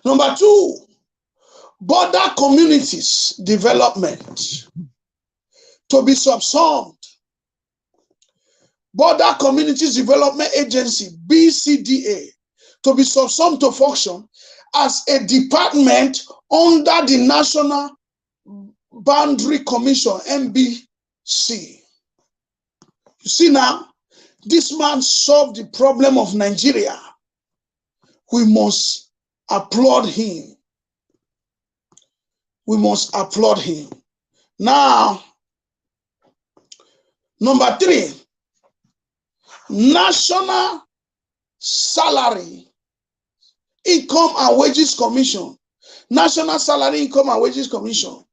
Number two, Border Communities Development to be subsumed. Border Communities Development Agency, BCDA, to be subsumed to function as a department under the National Boundary Commission, NBC. You see now, this man solved the problem of Nigeria. We must applaud him. We must applaud him. Now, number three, National Salary, Income and Wages Commission. National Salary, Income and Wages Commission,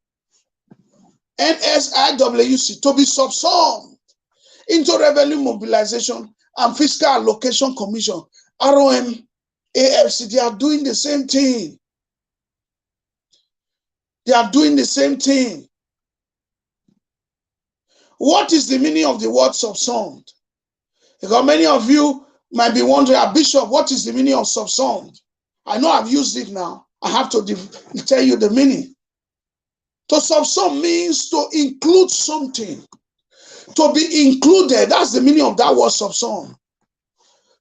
NSIWC, to be subsumed into Revenue Mobilization and Fiscal Allocation Commission, ROM, AFC. They are doing the same thing. They are doing the same thing. What is the meaning of the word subsumed? Because many of you might be wondering, Bishop, what is the meaning of subsumed? I know I've used it now. I have to tell you the meaning. To subsume means to include something. To be included, that's the meaning of that word subsume.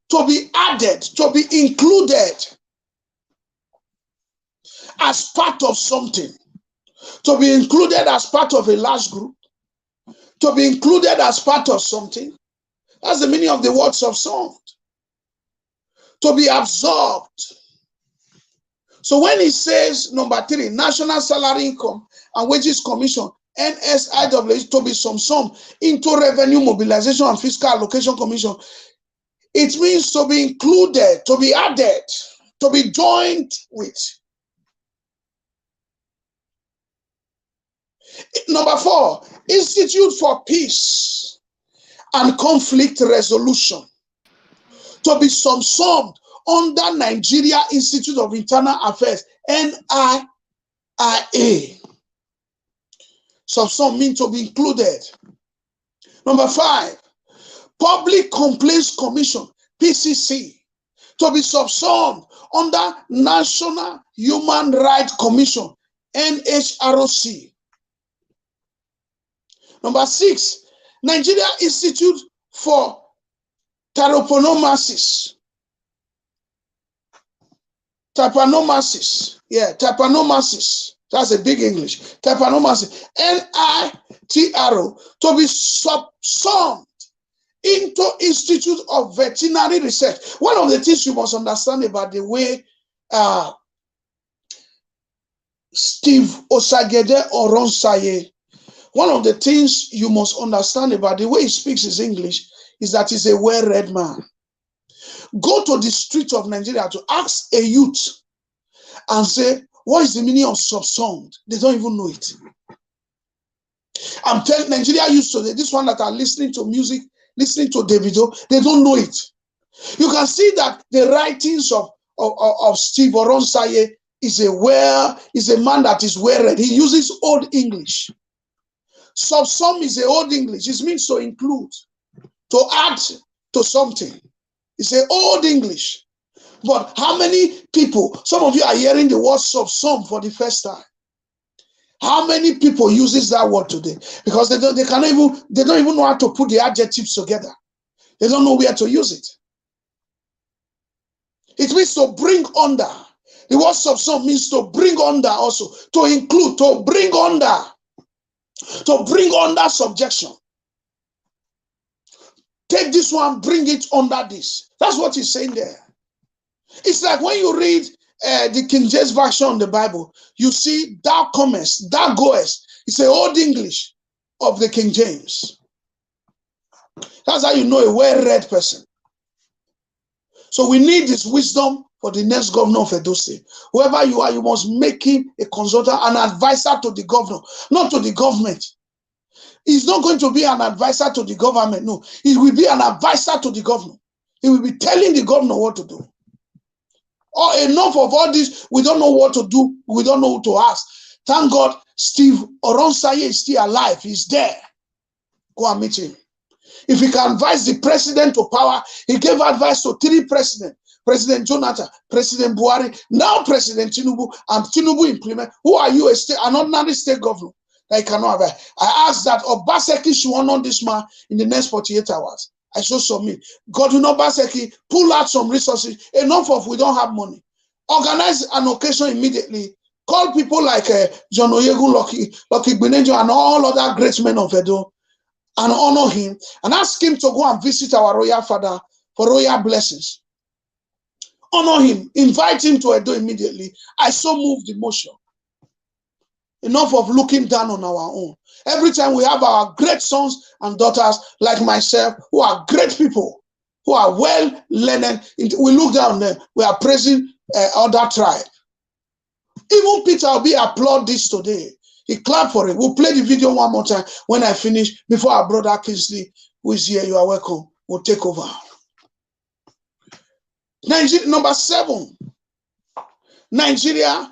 To be added, to be included as part of something. To be included as part of a large group. To be included as part of something. That's the meaning of the word subsumed. To be absorbed. So when he says, number three, National Salary Income and Wages Commission, NSIWC, to be subsumed into Revenue Mobilization and Fiscal Allocation Commission, It means to be included, to be added, to be joined with. Number 4, Institute for Peace and Conflict Resolution. To be subsumed under Nigeria Institute of Internal Affairs, NIIA. Subsumed means to be included. Number 5, Public Complaints Commission, PCC. To be subsumed under National Human Rights Commission, NHRC. Number 6, Nigeria Institute for Trypanosomes. Trypanosomes. That's a big English. Trypanosomes. NITRO. To be subsumed into Institute of Veterinary Research. One of the things you must understand about the way Steve Osagede Oronsaye, one of the things you must understand about the way he speaks his English is that he's a well-read man. Go to the streets of Nigeria to ask a youth and say, what is the meaning of subsumed? They don't even know it. I'm telling Nigeria youth today, this one that are listening to music, listening to Davido, they don't know it. You can see that the writings of Steve Oronsaye is a man that is well-read. He uses old English. Subsum is a old English. It means to include, to add to something. It's an old English. But how many people, some of you are hearing the word subsum for the first time. How many people uses that word today? Because they don't even know how to put the adjectives together. They don't know where to use it. It means to bring under. The word subsum means to bring under also, to include, to bring under subjection. Take this one, bring it under this. That's what he's saying there. It's like when you read the King James Version of the Bible, you see thou comest, thou goest. It's the old English of the King James. That's how you know a well-read person. So we need this wisdom for the next governor of Edo State. Whoever you are, you must make him a consultant, an advisor to the governor, not to the government. He's not going to be an advisor to the government. No, he will be an advisor to the governor. He will be telling the governor what to do. Oh, enough of all this. We don't know what to do. We don't know who to ask. Thank God, Steve Oronsaye is still alive. He's there. Go and meet him. If he can advise the president to power, he gave advice to 3 presidents. President Jonathan, President Buhari, now President Tinubu, and Tinubu implement. Who are you, an ordinary state governor that he cannot have? I asked that Obaseki should honor this man in the next 48 hours. I so submit. Godwin Obaseki, pull out some resources. Enough of we don't have money. Organize an occasion immediately. Call people like John Oyegun, Lucky Gbenejo, and all other great men of Edo, and honor him, and ask him to go and visit our royal father for royal blessings. Honor him, invite him to Edo immediately. I so move the motion. Enough of looking down on our own. Every time we have our great sons and daughters like myself, who are great people, who are well learned, we look down on them. We are praising other tribe. Even Peter Obi applaud this today. He clapped for it. We'll play the video one more time when I finish, before our brother Kingsley, who is here, you are welcome, will take over. Nigeria, number 7, Nigeria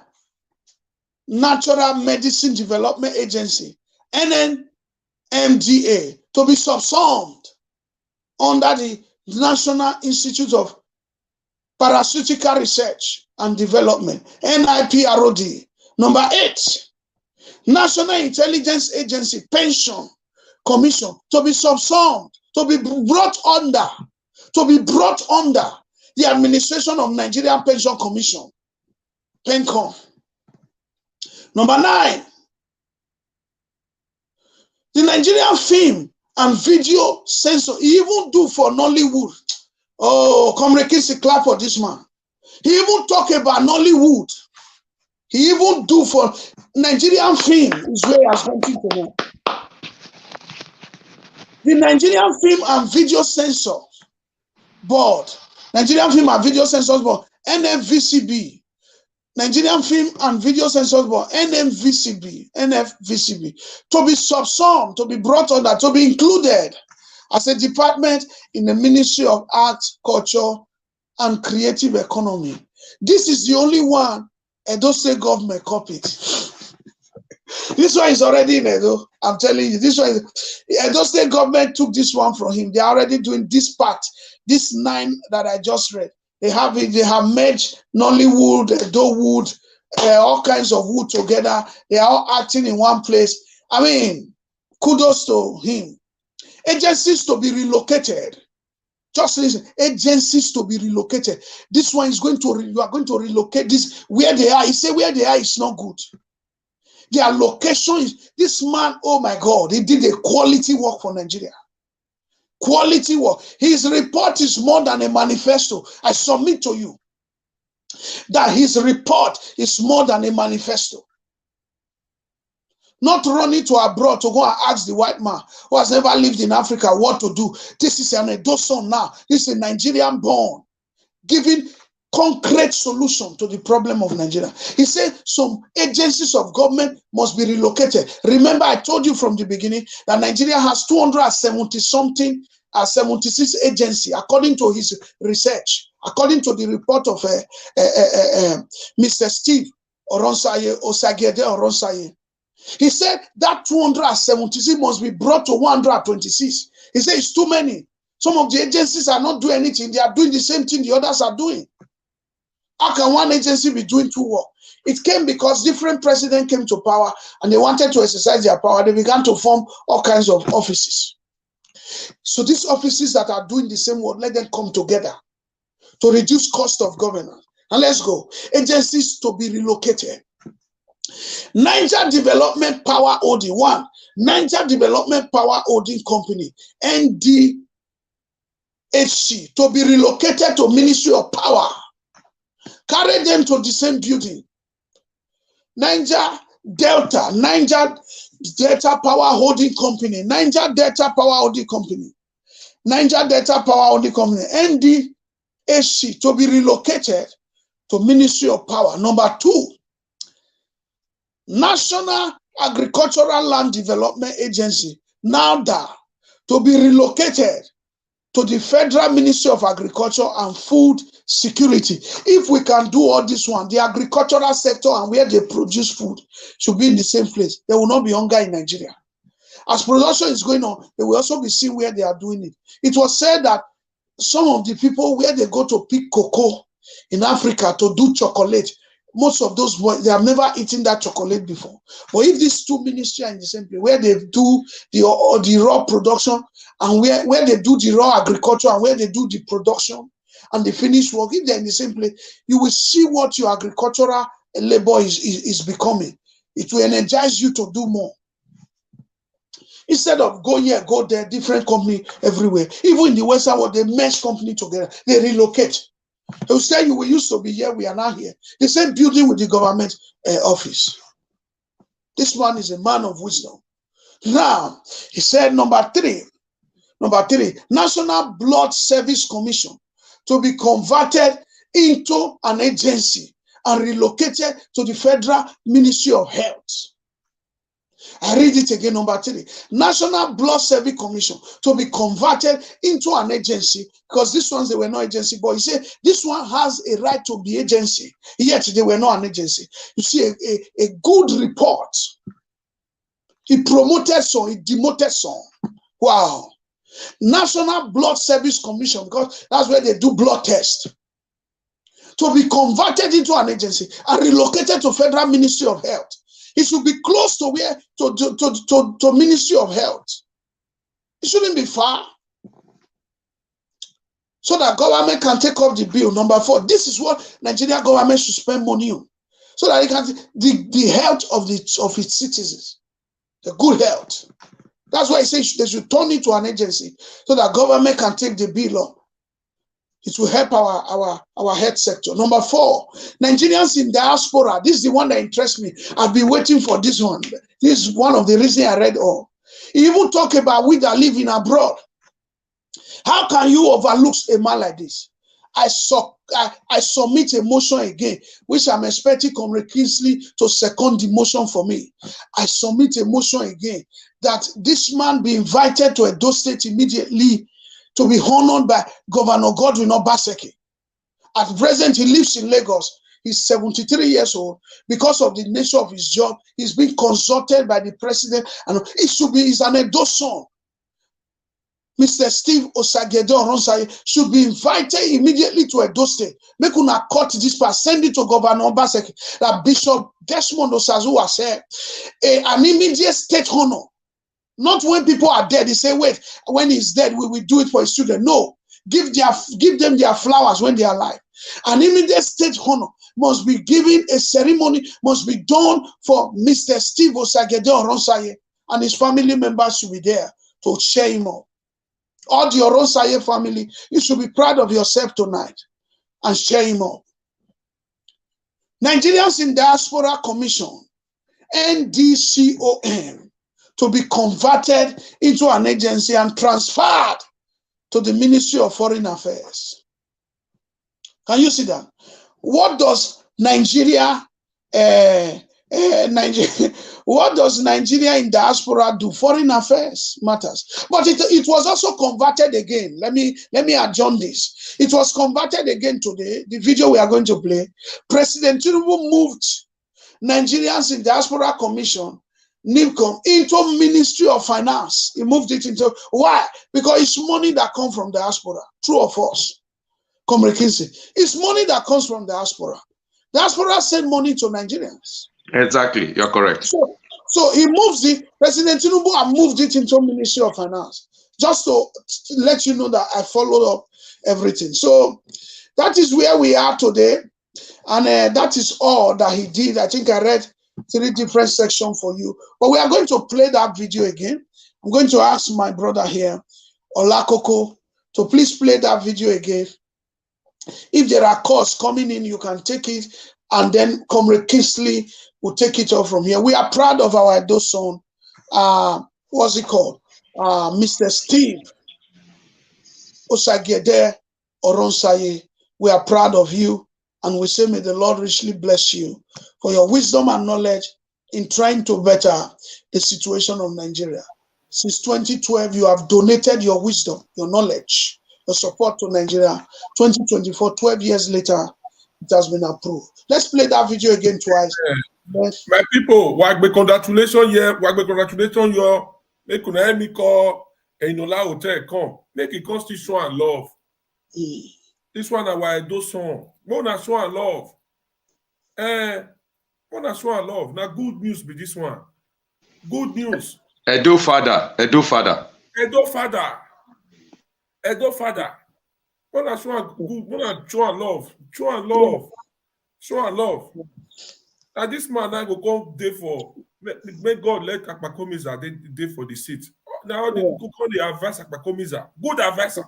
Natural Medicine Development Agency, NNMDA, to be subsumed under the National Institute of Pharmaceutical Research and Development, NIPROD. Number 8, National Intelligence Agency Pension Commission, to be subsumed, to be brought under the administration of Nigerian Pension Commission, PENCOM. Number 9, the Nigerian Film and Video Censor. He even do for Nollywood. Oh, Comrade Kissy, clap for this man. He even talk about Nollywood. He even do for Nigerian Film, is where he has wanted to know. The Nigerian Film and Video Censor Board, Nigerian Film and Video Censors Board, NFVCB, Nigerian Film and Video Censors Board, NFVCB, to be subsumed, to be brought under, to be included as a department in the Ministry of Arts, Culture, and Creative Economy. This is the only one Edo State government copied. This one is already in Edo. I'm telling you, this one is, Edo State government took this one from him. They are already doing this part, this 9 that I just read. They have it, they have merged Nollywood, Edo Wood, all kinds of wood together. They are all acting in one place. I mean, kudos to him. Agencies to be relocated. Just listen, agencies to be relocated. This one is going to, you are going to relocate this where they are. He said where they are is not good. Their location is, this man, oh my God, he did a quality work for Nigeria. Quality work. His report is more than a manifesto. I submit to you that his report is more than a manifesto. Not running to abroad to go and ask the white man who has never lived in Africa what to do. This is an Edo son now. This is a Nigerian born, giving concrete solution to the problem of Nigeria. He said some agencies of government must be relocated. Remember, I told you from the beginning that Nigeria has 270-something, 76 agencies, according to his research, according to the report of Mr. Steve Oronsaye, Oronsaye. He said that 276 must be brought to 126. He said it's too many. Some of the agencies are not doing anything. They are doing the same thing the others are doing. How can one agency be doing two work? It came because different presidents came to power and they wanted to exercise their power. They began to form all kinds of offices. So these offices that are doing the same work, let them come together to reduce cost of governance. And let's go. Agencies to be relocated. Niger Development Power Holding, one. Niger Development Power Holding Company, NDHC, to be relocated to Ministry of Power. Carry them to the same building. Niger Delta Power Holding Company, Niger Delta Power Holding Company, Niger Delta Power Holding Company, NDHC, to be relocated to Ministry of Power. Number 2, National Agricultural Land Development Agency, NALDA, to be relocated to the Federal Ministry of Agriculture and Food Security. If we can do all this one, the agricultural sector and where they produce food should be in the same place. There will not be hunger in Nigeria. As production is going on, they will also be seen where they are doing it. It was said that some of the people where they go to pick cocoa in Africa to do chocolate, most of those boys, they have never eaten that chocolate before. But if these two ministries are in the same place, where they do the raw production and where they do the raw agriculture and where they do the production and the finished work, if they're in the same place, you will see what your agricultural labor is becoming. It will energize you to do more. Instead of go here, go there, different company everywhere. Even in the Western world, they merge company together. They relocate. They will say we used to be here, we are now here. The same building with the government office. This man is a man of wisdom. Now, he said number three, National Blood Service Commission, to be converted into an agency and relocated to the Federal Ministry of Health. I read it again, number 3. National Blood Service Commission to be converted into an agency, because these ones, they were not agency, but he said this one has a right to be agency, yet they were not an agency. You see, a good report. He promoted some, he demoted some. Wow. National Blood Service Commission, because that's where they do blood tests. To be converted into an agency and relocated to Federal Ministry of Health. It should be close to where to Ministry of Health. It shouldn't be far. So that government can take up the bill. Number 4, this is what Nigeria government should spend money on. So that it can the health of its citizens. The good health. That's why he says they should turn it to an agency so that government can take the bill up. It will help our health sector. Number 4, Nigerians in diaspora. This is the one that interests me. I've been waiting for this one. This is one of the reasons I read all. He even talk about we that live in abroad. How can you overlook a man like this? I submit a motion again, which I'm expecting Comrade Kingsley to second the motion for me. I submit a motion again that this man be invited to Edo State immediately to be honored by Governor Godwin Obaseki. At present, he lives in Lagos. He's 73 years old. Because of the nature of his job, he's being consulted by the president, and he's an Edo son. Mr. Steve Osagiede Oronsaye should be invited immediately to Edo State. Make una cut this part, send it to Governor Obaseki. That Bishop Desmond Osazuwa said, an immediate state honor. Not when people are dead. He say, wait, when he's dead, we will do it for his children. No, give them their flowers when they are alive. An immediate state honor must be given. A ceremony must be done for Mr. Steve Osagiede Oronsaye, and his family members should be there to cheer him up. All the Oronsaye family, you should be proud of yourself tonight and cheer him up. Nigerians in Diaspora Commission, NDCOM, to be converted into an agency and transferred to the Ministry of Foreign Affairs. Can you see that? What does Nigeria what does Nigeria in diaspora do? Foreign affairs matters. But it was also converted again. Let me adjourn this. It was converted again today. The video we are going to play. President Tinubu moved Nigerians in Diaspora Commission, NIMCOM, into Ministry of Finance. He moved it into, why? Because it's money that comes from diaspora. True or false? Comrade Kingsley. It's money that comes from diaspora. Diaspora send money to Nigerians. Exactly, you're correct. So he moves it, President Tinubu have moved it into Ministry of Finance. Just to let you know that I followed up everything. So that is where we are today. And that is all that he did. I think I read 3 different sections for you. But we are going to play that video again. I'm going to ask my brother here, Olakoko, to please play that video again. If there are calls coming in, you can take it, and then Comrade Kingsley will take it off from here. We are proud of our Edo son. What's it called? Mr. Steve Osagiede Oronsaye. We are proud of you, and we say may the Lord richly bless you for your wisdom and knowledge in trying to better the situation of Nigeria. Since 2012, you have donated your wisdom, your knowledge, your support to Nigeria. 2024, 12 years later, it has been approved. Let's play that video again twice. Yes. My people, congratulations here. Congratulations, yo. Make una help me call Enola Hotel come. Make it come still show and love. This one our Edo song. Mona show and love. Mona show and love. Now good news be this one. Good news. Edo father. Edo father. Mona show and good. Mona show and love. Show and love. Show and love. Now this man now go come day for. May God let Akpakomiza day for the seat. Now they go call the advice Akpakomiza. Good advisor.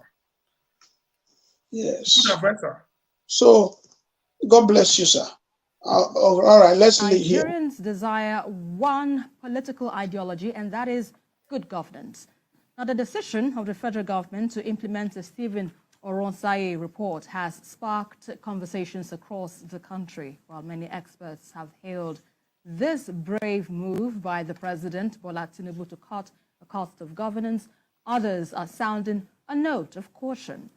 Yes. Good advisor. So, God bless you, sir. All right, let's leave here. Nigerians desire one political ideology, and that is good governance. Now, the decision of the federal government to implement the Stephen Oronsaye report has sparked conversations across the country, while many experts have hailed this brave move by the president, Bola Tinubu, to cut the cost of governance. Others are sounding a note of caution.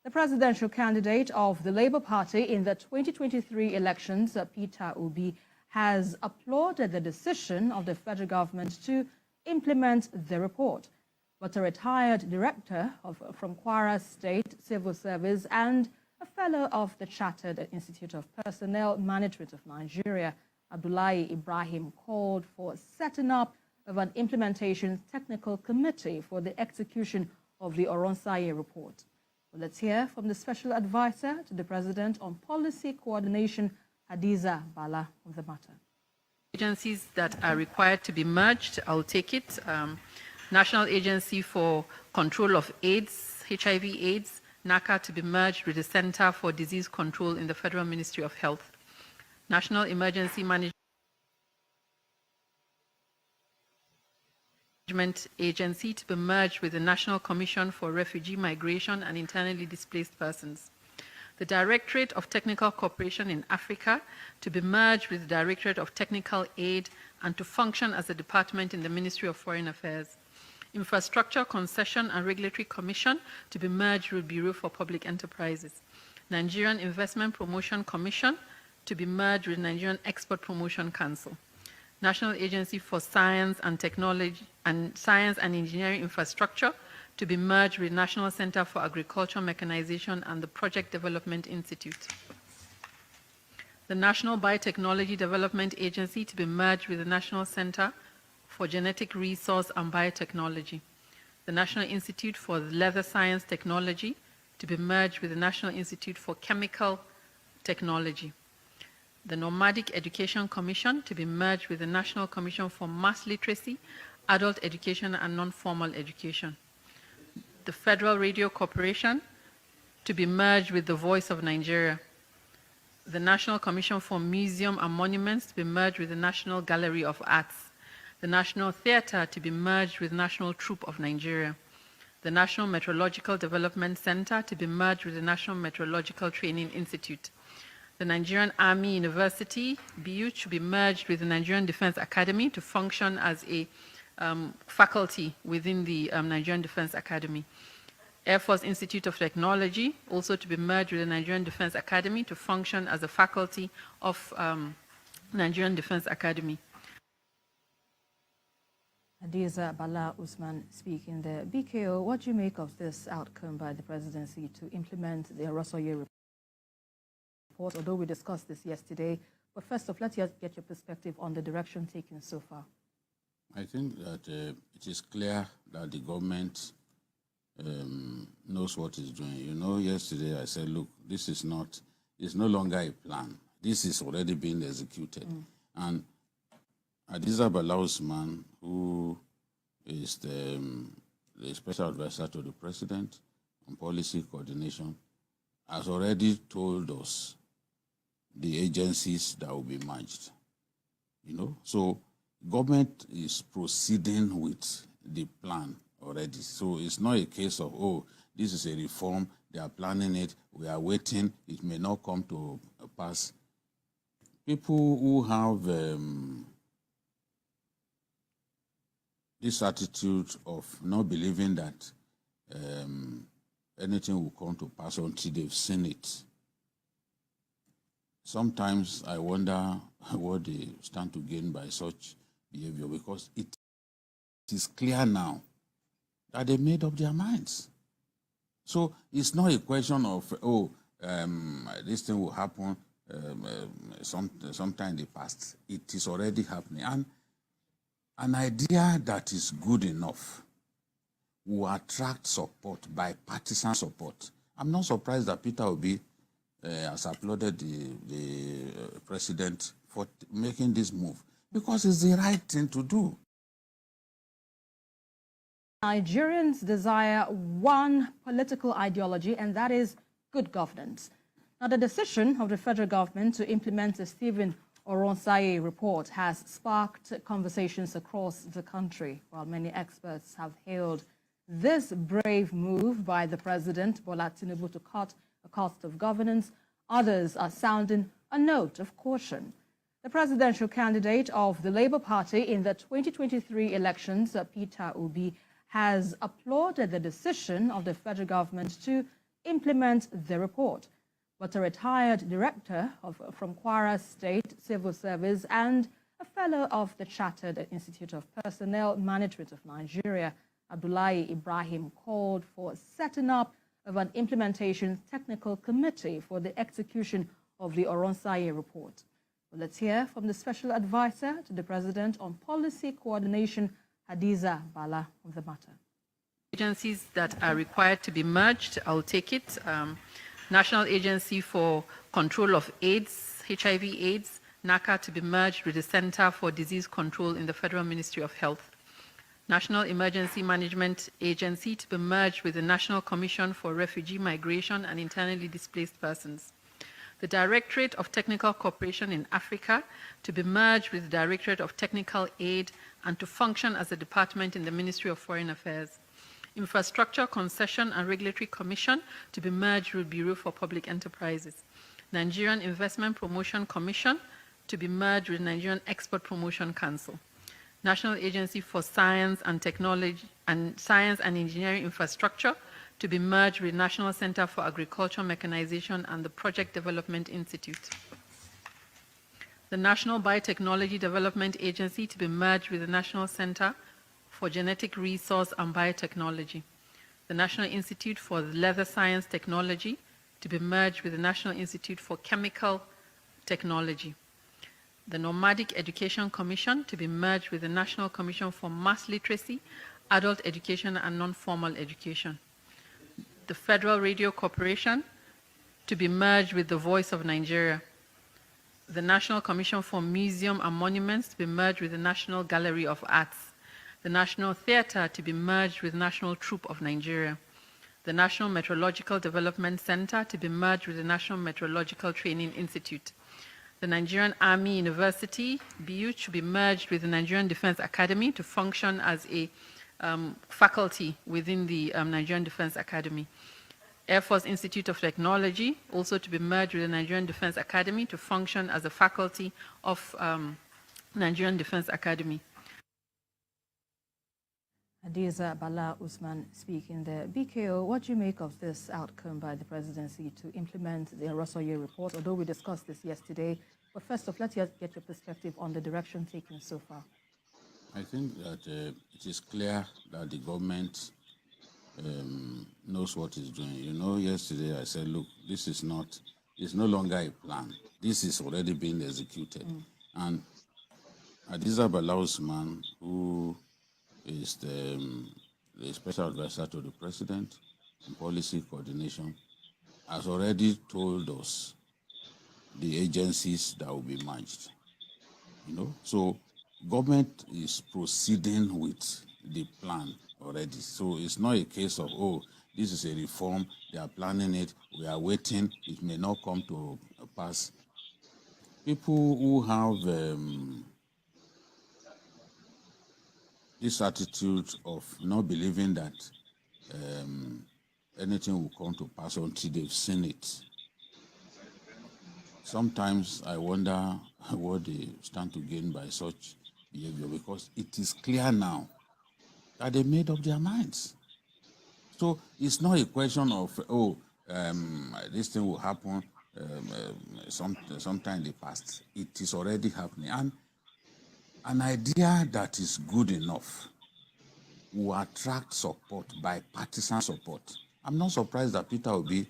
The presidential candidate of the Labour Party in the 2023 elections, Peter Obi, has applauded the decision of the federal government to implement the report. But a retired director from Kwara State Civil Service and a fellow of the Chartered Institute of Personnel Management of Nigeria, Abdullahi Ibrahim, called for setting up of an implementation technical committee for the execution of the Oronsaye report. Well, let's hear from the special advisor to the president on policy coordination, Hadiza Bala, on the matter. Agencies that are required to be merged, I'll take it. National Agency for Control of AIDS, HIV/AIDS, NACA, to be merged with the Center for Disease Control in the Federal Ministry of Health. National Emergency Management Management Agency to be merged with the National Commission for Refugee Migration and Internally Displaced Persons. The Directorate of Technical Cooperation in Africa to be merged with the Directorate of Technical Aid and to function as a department in the Ministry of Foreign Affairs. Infrastructure Concession and Regulatory Commission to be merged with Bureau for Public Enterprises. Nigerian Investment Promotion Commission to be merged with Nigerian Export Promotion Council. National Agency for Science and Technology and Science and Engineering Infrastructure to be merged with National Center for Agriculture Mechanization and the Project Development Institute. The National Biotechnology Development Agency to be merged with the National Center for Genetic Resource and Biotechnology. The National Institute for Leather Science Technology to be merged with the National Institute for Chemical Technology. The Nomadic Education Commission to be merged with the National Commission for Mass Literacy, Adult Education and Non-Formal Education. The Federal Radio Corporation to be merged with the Voice of Nigeria. The National Commission for Museum and Monuments to be merged with the National Gallery of Arts. The National Theatre to be merged with National Troupe of Nigeria. The National Meteorological Development Center to be merged with the National Meteorological Training Institute. The Nigerian Army University, BU, to be merged with the Nigerian Defense Academy to function as a faculty within the Nigerian Defense Academy. Air Force Institute of Technology, also to be merged with the Nigerian Defense Academy to function as a faculty of Nigerian Defense Academy. Hadiza Bala Usman speaking there. BKO, what do you make of this outcome by the presidency to implement the Oronsaye report? Although we discussed this yesterday, but first off, let's get your perspective on the direction taken so far. I think that it is clear that the government knows what it's doing. You know, yesterday I said, look, this is not, it's no longer a plan. This is already being executed. And Hadiza Bala Usman, who is the special advisor to the president on policy coordination, has already told us the agencies that will be merged. You know, so government is proceeding with the plan already. So it's not a case of, oh, this is a reform, they are planning it, we are waiting, it may not come to pass. People who have this attitude of not believing that anything will come to pass until they've seen it. Sometimes I wonder what they stand to gain by such behavior, because it is clear now that they made up their minds. So it's not a question of, oh, this thing will happen sometime in the past. It is already happening. And an idea that is good enough will attract support, bipartisan support. I'm not surprised that Peter Obi has applauded the president for making this move, because it's the right thing to do. Nigerians desire one political ideology, and that is good governance. Now, the decision of the federal government to implement the Stephen Oronsaye report has sparked conversations across the country, while many experts have hailed this brave move by the president, Bola Tinubu, to cut the cost of governance. Others are sounding a note of caution. The presidential candidate of the Labour Party in the 2023 elections, Peter Obi, has applauded the decision of the federal government to implement the report. But a retired director from Kwara State Civil Service and a fellow of the Chartered Institute of Personnel Management of Nigeria, Abdullahi Ibrahim, called for setting up of an implementation technical committee for the execution of the Oronsaye report. Well, let's hear from the special advisor to the president on policy coordination, Hadiza Bala, on the matter. Agencies that are required to be merged, I'll take it. National Agency for Control of AIDS, HIV/AIDS, NACA, to be merged with the Center for Disease Control in the Federal Ministry of Health. National Emergency Management Agency to be merged with the National Commission for Refugee Migration and Internally Displaced Persons. The Directorate of Technical Cooperation in Africa to be merged with the Directorate of Technical Aid and to function as a department in the Ministry of Foreign Affairs. Infrastructure Concession and Regulatory Commission to be merged with Bureau for Public Enterprises. Nigerian Investment Promotion Commission to be merged with Nigerian Export Promotion Council. National Agency for Science and Technology and Science and Engineering Infrastructure to be merged with National Center for Agricultural Mechanization and the Project Development Institute. The National Biotechnology Development Agency to be merged with the National Center for Genetic Resource and Biotechnology. The National Institute for Leather Science Technology to be merged with the National Institute for Chemical Technology. The Nomadic Education Commission to be merged with the National Commission for Mass Literacy, Adult Education and Non-Formal Education. The Federal Radio Corporation to be merged with the Voice of Nigeria. The National Commission for Museum and Monuments to be merged with the National Gallery of Arts. The National Theatre to be merged with National Troupe of Nigeria. The National Meteorological Development Center to be merged with the National Meteorological Training Institute. The Nigerian Army University, BU, to be merged with the Nigerian Defense Academy to function as a faculty within the Nigerian Defense Academy. Air Force Institute of Technology, also to be merged with the Nigerian Defense Academy to function as a faculty of Nigerian Defense Academy. Hadiza Bala Usman speaking there. BKO, what do you make of this outcome by the presidency to implement the Oronsaye report? Although we discussed this yesterday, but first off, let's get your perspective on the direction taken so far. I think that it is clear that the government knows what it's doing. You know, yesterday I said, look, this is not, it's no longer a plan. This is already being executed. And Hadiza Bala Usman, who is the special advisor to the president on policy coordination, has already told us the agencies that will be merged. You know, so government is proceeding with the plan already. So it's not a case of, oh, this is a reform, they are planning it, we are waiting, it may not come to pass. People who have this attitude of not believing that anything will come to pass until they've seen it. Sometimes I wonder what they stand to gain by such behavior, because it is clear now that they made up their minds. So it's not a question of, oh, this thing will happen sometime in the past. It is already happening. And an idea that is good enough will attract support, bipartisan support. I'm not surprised that Peter Obi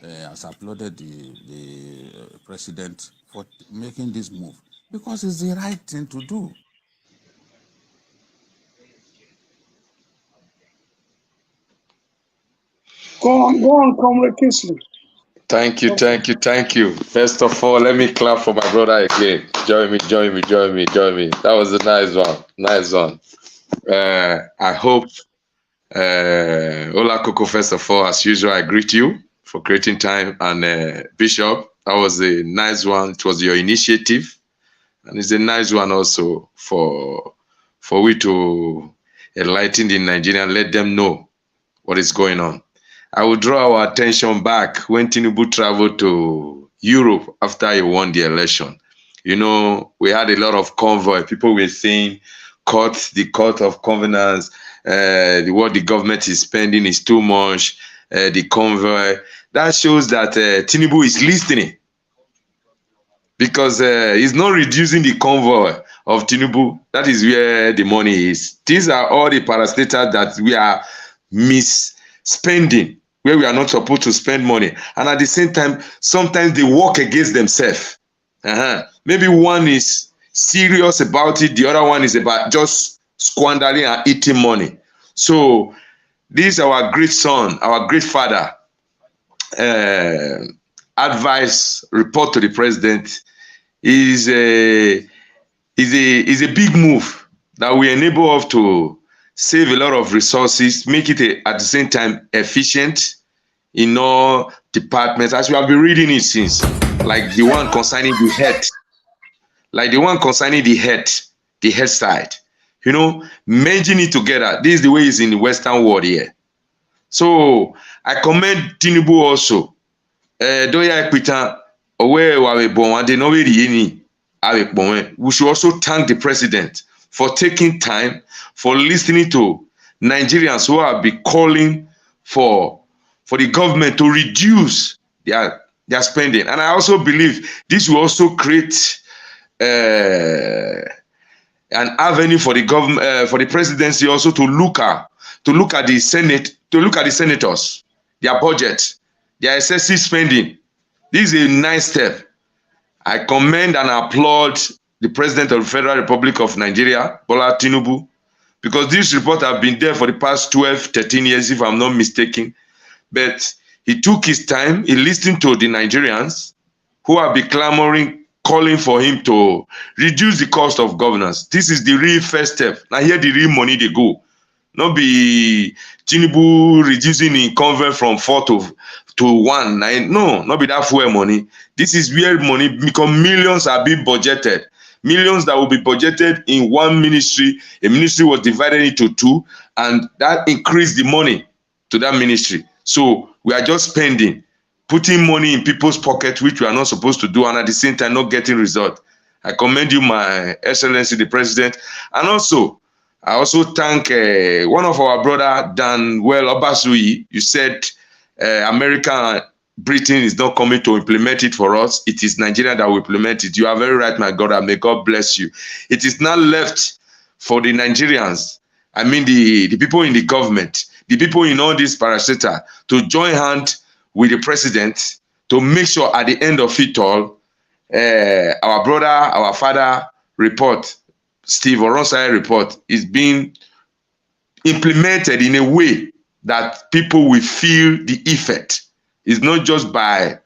has applauded the president for making this move, because it's the right thing to do. Go on, Comrade Kingsley. Thank you. First of all, let me clap for my brother again. Join me. That was a nice one. I hope, Ola Koko, first of all, as usual, I greet you for creating time, and Bishop, that was a nice one. It was your initiative, and it's a nice one also for we to enlighten the Nigerian, let them know what is going on. I will draw our attention back when Tinubu traveled to Europe after he won the election. You know, we had a lot of convoy. People were saying, the court of covenants, what the government is spending is too much, the convoy. That shows that Tinubu is listening, because he's not reducing the convoy of Tinubu. That is where the money is. These are all the parastatals that we are misspending, where we are not supposed to spend money. And at the same time, sometimes they work against themselves. Maybe one is serious about it, the other one is about just squandering and eating money. So this is our great son, our great father, advice report to the president is a big move that will enable us to save a lot of resources, make it at the same time efficient in all departments, as we have been reading it since, like the one concerning the health, the health side. merging it together. This is the way it's in the Western world here. So I commend Tinubu also. Doya Equita, we should also thank the president for taking time, for listening to Nigerians who have been calling for the government to reduce their spending. And I also believe this will also create an avenue for the government, for the presidency also to look at the Senate, to look at the senators, their budget, their excessive spending. This is a nice step. I commend and applaud the President of the Federal Republic of Nigeria, Bola Tinubu, because this report have been there for the past 12, 13 years, if I'm not mistaken. But he took his time, he listened to the Nigerians who have been clamoring, calling for him to reduce the cost of governance. This is the real first step. Now here the real money they go. Not be Tinubu reducing in convert from 4 to 1. No, not be that fuel money. This is where money, because millions are being budgeted. Millions that will be budgeted in one ministry. A ministry was divided into 2, and that increased the money to that ministry. So we are just spending, putting money in people's pockets, which we are not supposed to do, and at the same time not getting result. I commend you, My Excellency the President. And also, I also thank one of our brother, Dan Obasui. You said America and Britain is not coming to implement it for us. It is Nigeria that will implement it. You are very right, my God, and may God bless you. It is not left for the Nigerians, I mean the people in the government, the people in all these parastatal, to join hands with the president to make sure at the end of it all, our brother, our father report, Steve Oronsaye report, is being implemented in a way that people will feel the effect. It's not just by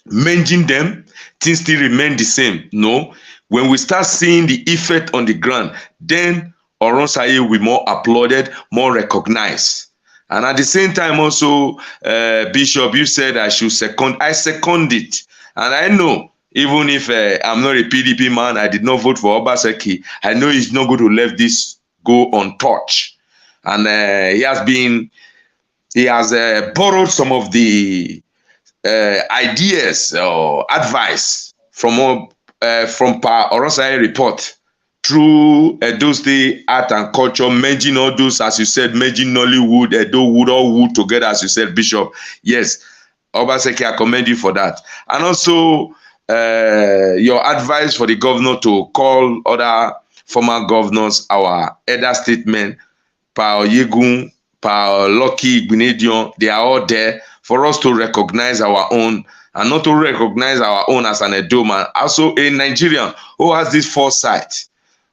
mentioning them, things still remain the same. No, when we start seeing the effect on the ground, then Oronsaye will be more applauded, more recognized. And at the same time also, Bishop, you said I should second. I second it. And I know, even if I'm not a PDP man, I did not vote for Obaseki, I know he's not going to let this go untouched. And he has borrowed some of the ideas or advice from Oronsaye report through Edo State art and culture, merging all those, as you said, merging Nollywood, Edo Wood, all wood together, as you said, Bishop. Yes, Obaseki, I commend you for that. And also your advice for the governor to call other former governors, our elder statesmen, Pa Yegun, Pa Lucky Igbinedion, they are all there for us to recognize our own, and not to recognize our own as an Edo man, also a Nigerian who has this foresight,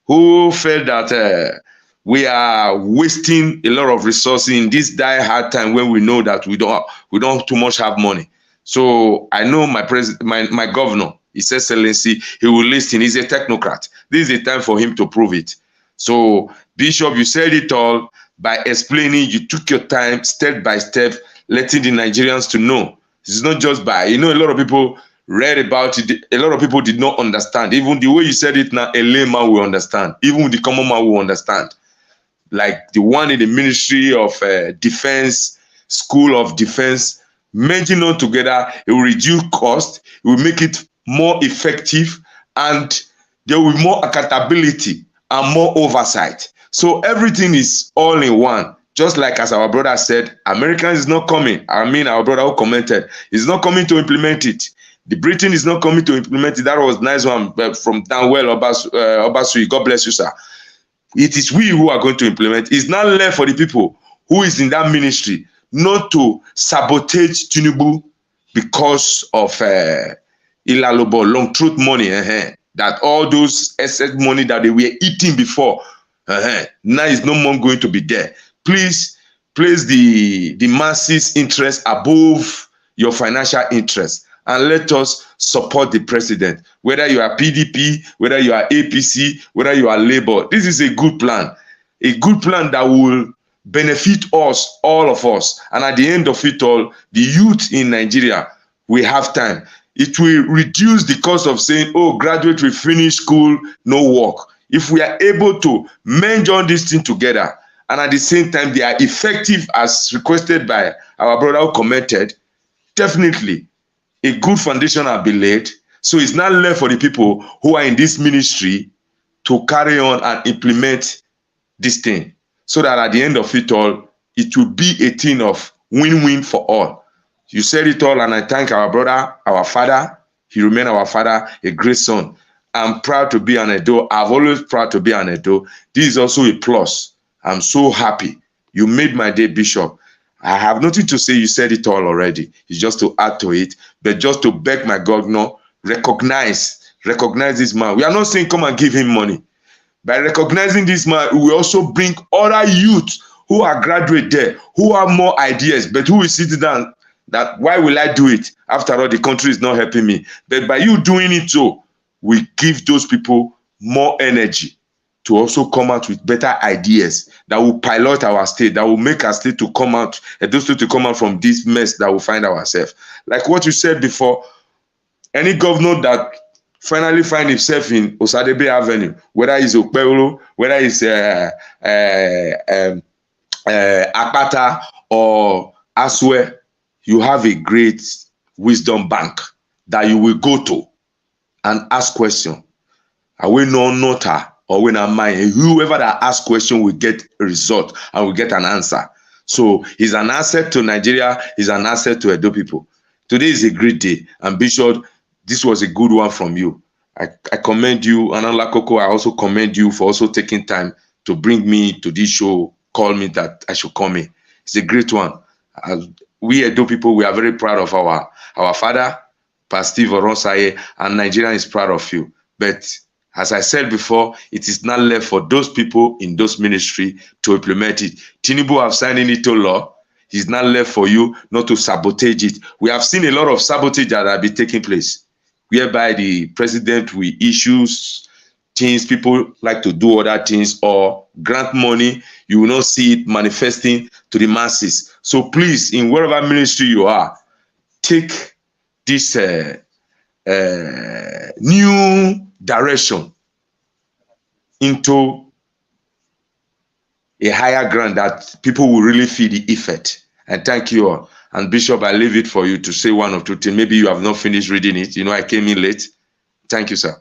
who felt that we are wasting a lot of resources in this die-hard time when we know that we don't too much have money. So I know my governor, His Excellency, he will listen. He's a technocrat. This is a time for him to prove it. So Bishop, you said it all by explaining. You took your time, step by step, letting the Nigerians to know. This is not just by, a lot of people read about it. A lot of people did not understand. Even the way you said it now, a layman will understand. Even the common man will understand. Like the one in the Ministry of Defense, School of Defense, merging all together, it will reduce cost, it will make it more effective, and there will be more accountability and more oversight. So everything is all in one. Just like as our brother said, America is not coming. I mean, our brother who commented, is not coming to implement it. The Britain is not coming to implement it. That was nice one from Danwell Obasui. God bless you, sir. It is we who are going to implement. It's not left for the people who is in that ministry not to sabotage Tinubu because of Ilalobo, long truth money. That all those excess money that they were eating before, now is no more going to be there. Please place the masses' interest above your financial interest, and let us support the president. Whether you are PDP, whether you are APC, whether you are Labour, this is a good plan that will benefit us, all of us. And at the end of it all, the youth in Nigeria will have time. It will reduce the cost of saying, oh, graduate will finish school, no work. if we are able to merge all these things together, and at the same time they are effective as requested by our brother who commented, definitely a good foundation has been laid. So it's not left for the people who are in this ministry to carry on and implement this thing, so that at the end of it all, it will be a thing of win-win for all. You said it all, and I thank our brother, our father. He remained our father, a great son. I'm proud to be an Edo. I've always proud to be an Edo. This is also a plus. I'm so happy. You made my day, Bishop. I have nothing to say. You said it all already. It's just to add to it, but just to beg my governor, recognize this man. We are not saying come and give him money. By recognizing this man, we will also bring other youth who are graduate there, who have more ideas, but who will sit down that why will I do it? After all, the country is not helping me. But by you doing it so, we give those people more energy to also come out with better ideas that will pilot our state, that will make our state to come out, and those to come out from this mess that we find ourselves. Like what you said before, any governor that finally find himself in Osadebe Avenue, whether it's Okpewolo, whether it's Akpata or Aswe, you have a great wisdom bank that you will go to and ask questions. Are we not or we not mind? Whoever that asks question will get a result and will get an answer. So he's an asset to Nigeria, he's an asset to Edo people. Today is a great day, and Bishop, this was a good one from you. I commend you, and Koko, I also commend you for also taking time to bring me to this show, call me that I should come in. It's a great one. We Edo people, we are very proud of our father, Pastor Steve Oronsaye, and Nigeria is proud of you. But as I said before, it is not left for those people in those ministry to implement it. Tinubu have signed into law. It's not left for you not to sabotage it. We have seen a lot of sabotage that have been taking place, whereby the president will issue things, people like to do other things or grant money. You will not see it manifesting to the masses. So please, in wherever ministry you are, take this new direction into a higher ground that people will really feel the effect. And thank you all. And Bishop, I leave it for you to say one or two things. Maybe you have not finished reading it. You know, I came in late. Thank you, sir.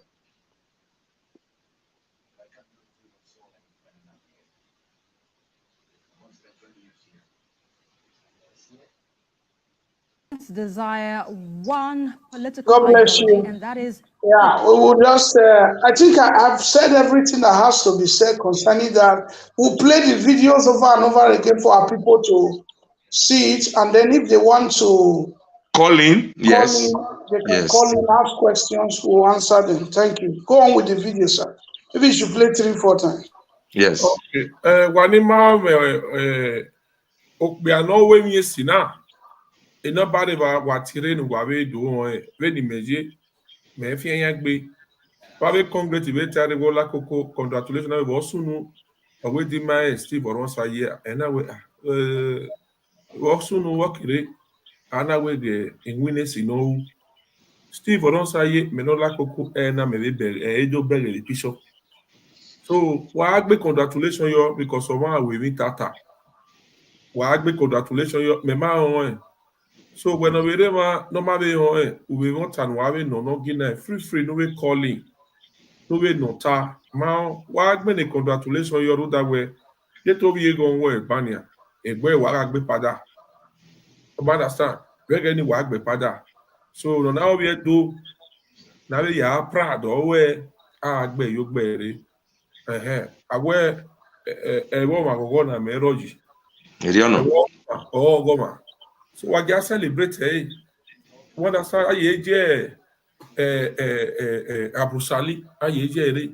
Desire one political God bless ideology, you. and that is Yeah, we will just, I think I've said everything that has to be said concerning that. We'll play the videos over and over again for our people to see it. And then if they want to Call in, call yes. in, they can Yes. call in, ask questions, we'll answer them. Thank you. Go on with the video, sir. Maybe you should play 3-4 times. Yes. Okay. Wanima okbiano we mi sina. Ina bade ba watire no wa we do we ni meje me fi yan gbe. Ba we congratulate ari gola koko congratulations na we sunu we di my Steve Oronsaye ena we wo sunu wo kire ana we de inwinesi no Steve Oronsaye menola koko ena me be ejo bele the bishop. So wa gbe congratulations yo because of one we win tata. Wa gbe congratulations yo me ma on. So when we ma no ma be on we want and wa we no gina free no we calling. No we no ta ma wa gbe ni congratulations yo that way. Ye to bi go won bania. Egbe wa gbe pada. You understand? We get ni wa gbe pada. So no now we do na we ya proud o we agbe yo gbe re. Awe ewo ma go na me roji. Oh, Goma. So what just celebrate what I saw aye Abusali aye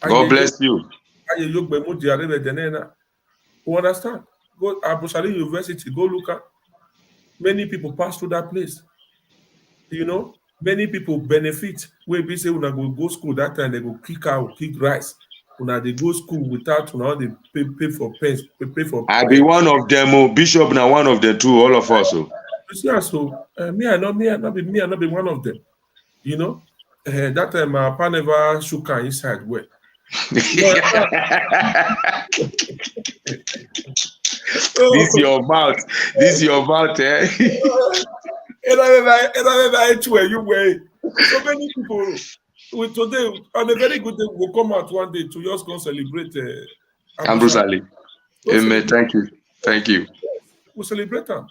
God bless you. aye you be mo diare be denena. You understand? Go Abusali University, go look at many people pass through that place. You know, many people benefit. When we say when I go school that time, they go kick rice. When they go school without they pay for pens, pay for I be one of them. Bishop now one of the two, all of us. Yeah, so me I not be one of them. You know, that time my pa never shook her inside well. This your mouth. This your mouth, eh? So many people with today on a very good day will come out one day to just go celebrate Ambrose Ambrose. Ali. Go Amen. celebrate. Thank you. Thank you. We celebrate them.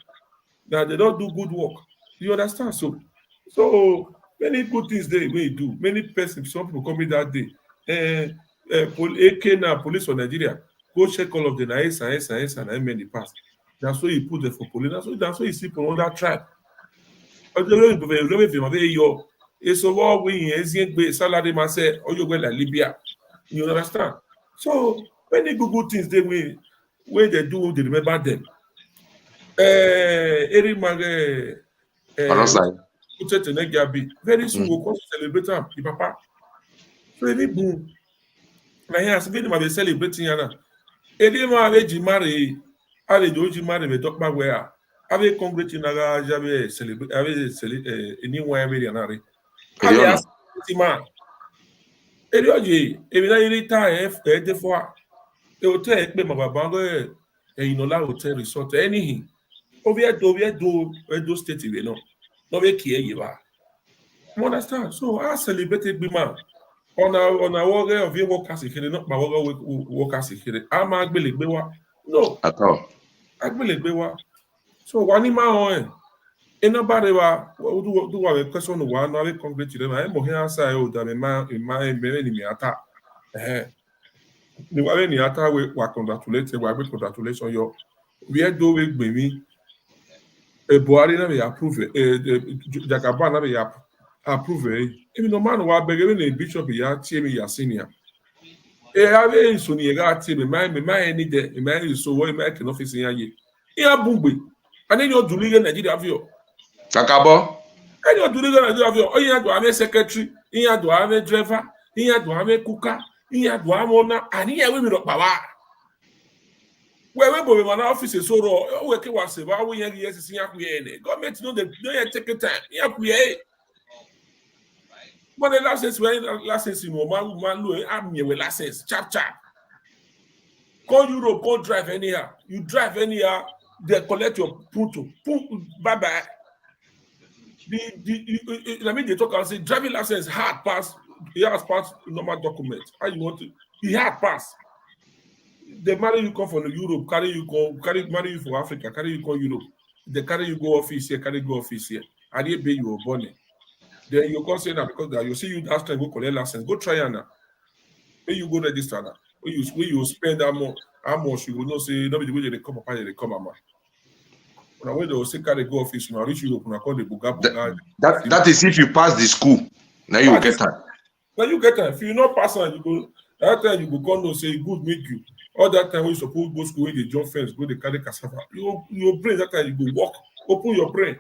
That they don't do good work. You understand? So many good things they may do. Many persons, some people come in that day. AK now, police for Nigeria, go check all of the S and many pass. That's why you put them for police. That's why you see from other tribe. It's a war we salary man say, or you go like Libya. You understand? So many good things they will when they do, they remember them. Eri Mage, Oronsaye. very soon we'll come to celebrate him, the papa. So any boom. Na here, as many be celebrating yana. Eri ma ave marry, ave doji marry me dokma where. Ave congratulate naga jabe celebrate, ave celebrate anyone ave yanare. Ave Eriono. ask man. Eri oji, ebi na iri ta de for. E hotel ekpe ma baba go Inola hotel resort anything. Oviedo state we no. No be kie yiba. You understand? So I celebrated big man. On a work of your workers here, not my workers here. I'm a bewa. No, At all. I bewa. So one in my own. Nobody do a question one, I will congratulate them. I'm here say oh that in my me ata. The way ni ata we congratulate we congratulation yo. We do we me. Buhari na be approve Jagaba na be approve even no man wa bege na bishop ya tie me ya senior ave so ni ga tie me mai ni de mai so wo mai ken office ya ye ya bugbe ani ni odulige Nigeria vio Kakabo. ani odulige Nigeria vio o ya do ame secretary ya do ame driver ya do ame kuka ya do ame na ani ya we mi ro pa wa we bo na office so ro we ke wa se ba we yan yes sin ya ku ye ne government no dey take time ya ku ye but the license no man lo am ye with license chap go Europe go drive anyhow you drive anyhow they collect your punto bye bye I mean they talk and say driving license hard pass he has pass normal document how you want to he hard pass they marry you come from Europe, marry you from Africa, carry you go Europe. They carry you go office here, carry go office here. And they pay you a bonnet. Then you come say that because that you see you last time go collect license, go try now. When you go register now, when you spend that how much you will not say nobody will they come up and they come up. Now when they will say carry go office, now reach Europe, now call the buga. That is if you pass the school. Now you will get that. Now you get time. If you not pass on, you go that time you go come and say good make you. All that time when you suppose go school, when they jump fence, go they carry cassava. Your brain that time you go walk, open your brain.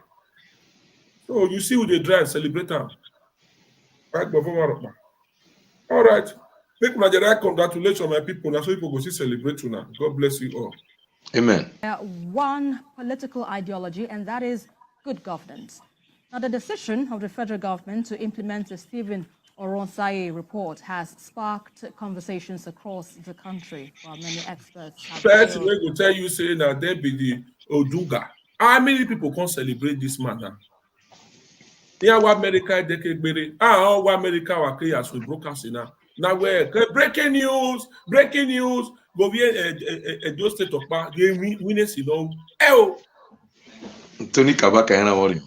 So you see who they drive, celebrate them. Right before all right. Make Nigeria congratulations, my people. Now so people go see celebrate you now. God bless you all. Amen. One political ideology, and that is good governance. Now, the decision of the federal government to implement the Stephen Oronsaye report has sparked conversations across the country, while many experts have First, hailed. we will tell you say that there be the Oduga. How many people can celebrate this man now? Yeah, what America decade what America wa create we broadcast now. Now where breaking news. Go be a state of power. They winners, you know. Tony Kabaka yana worry.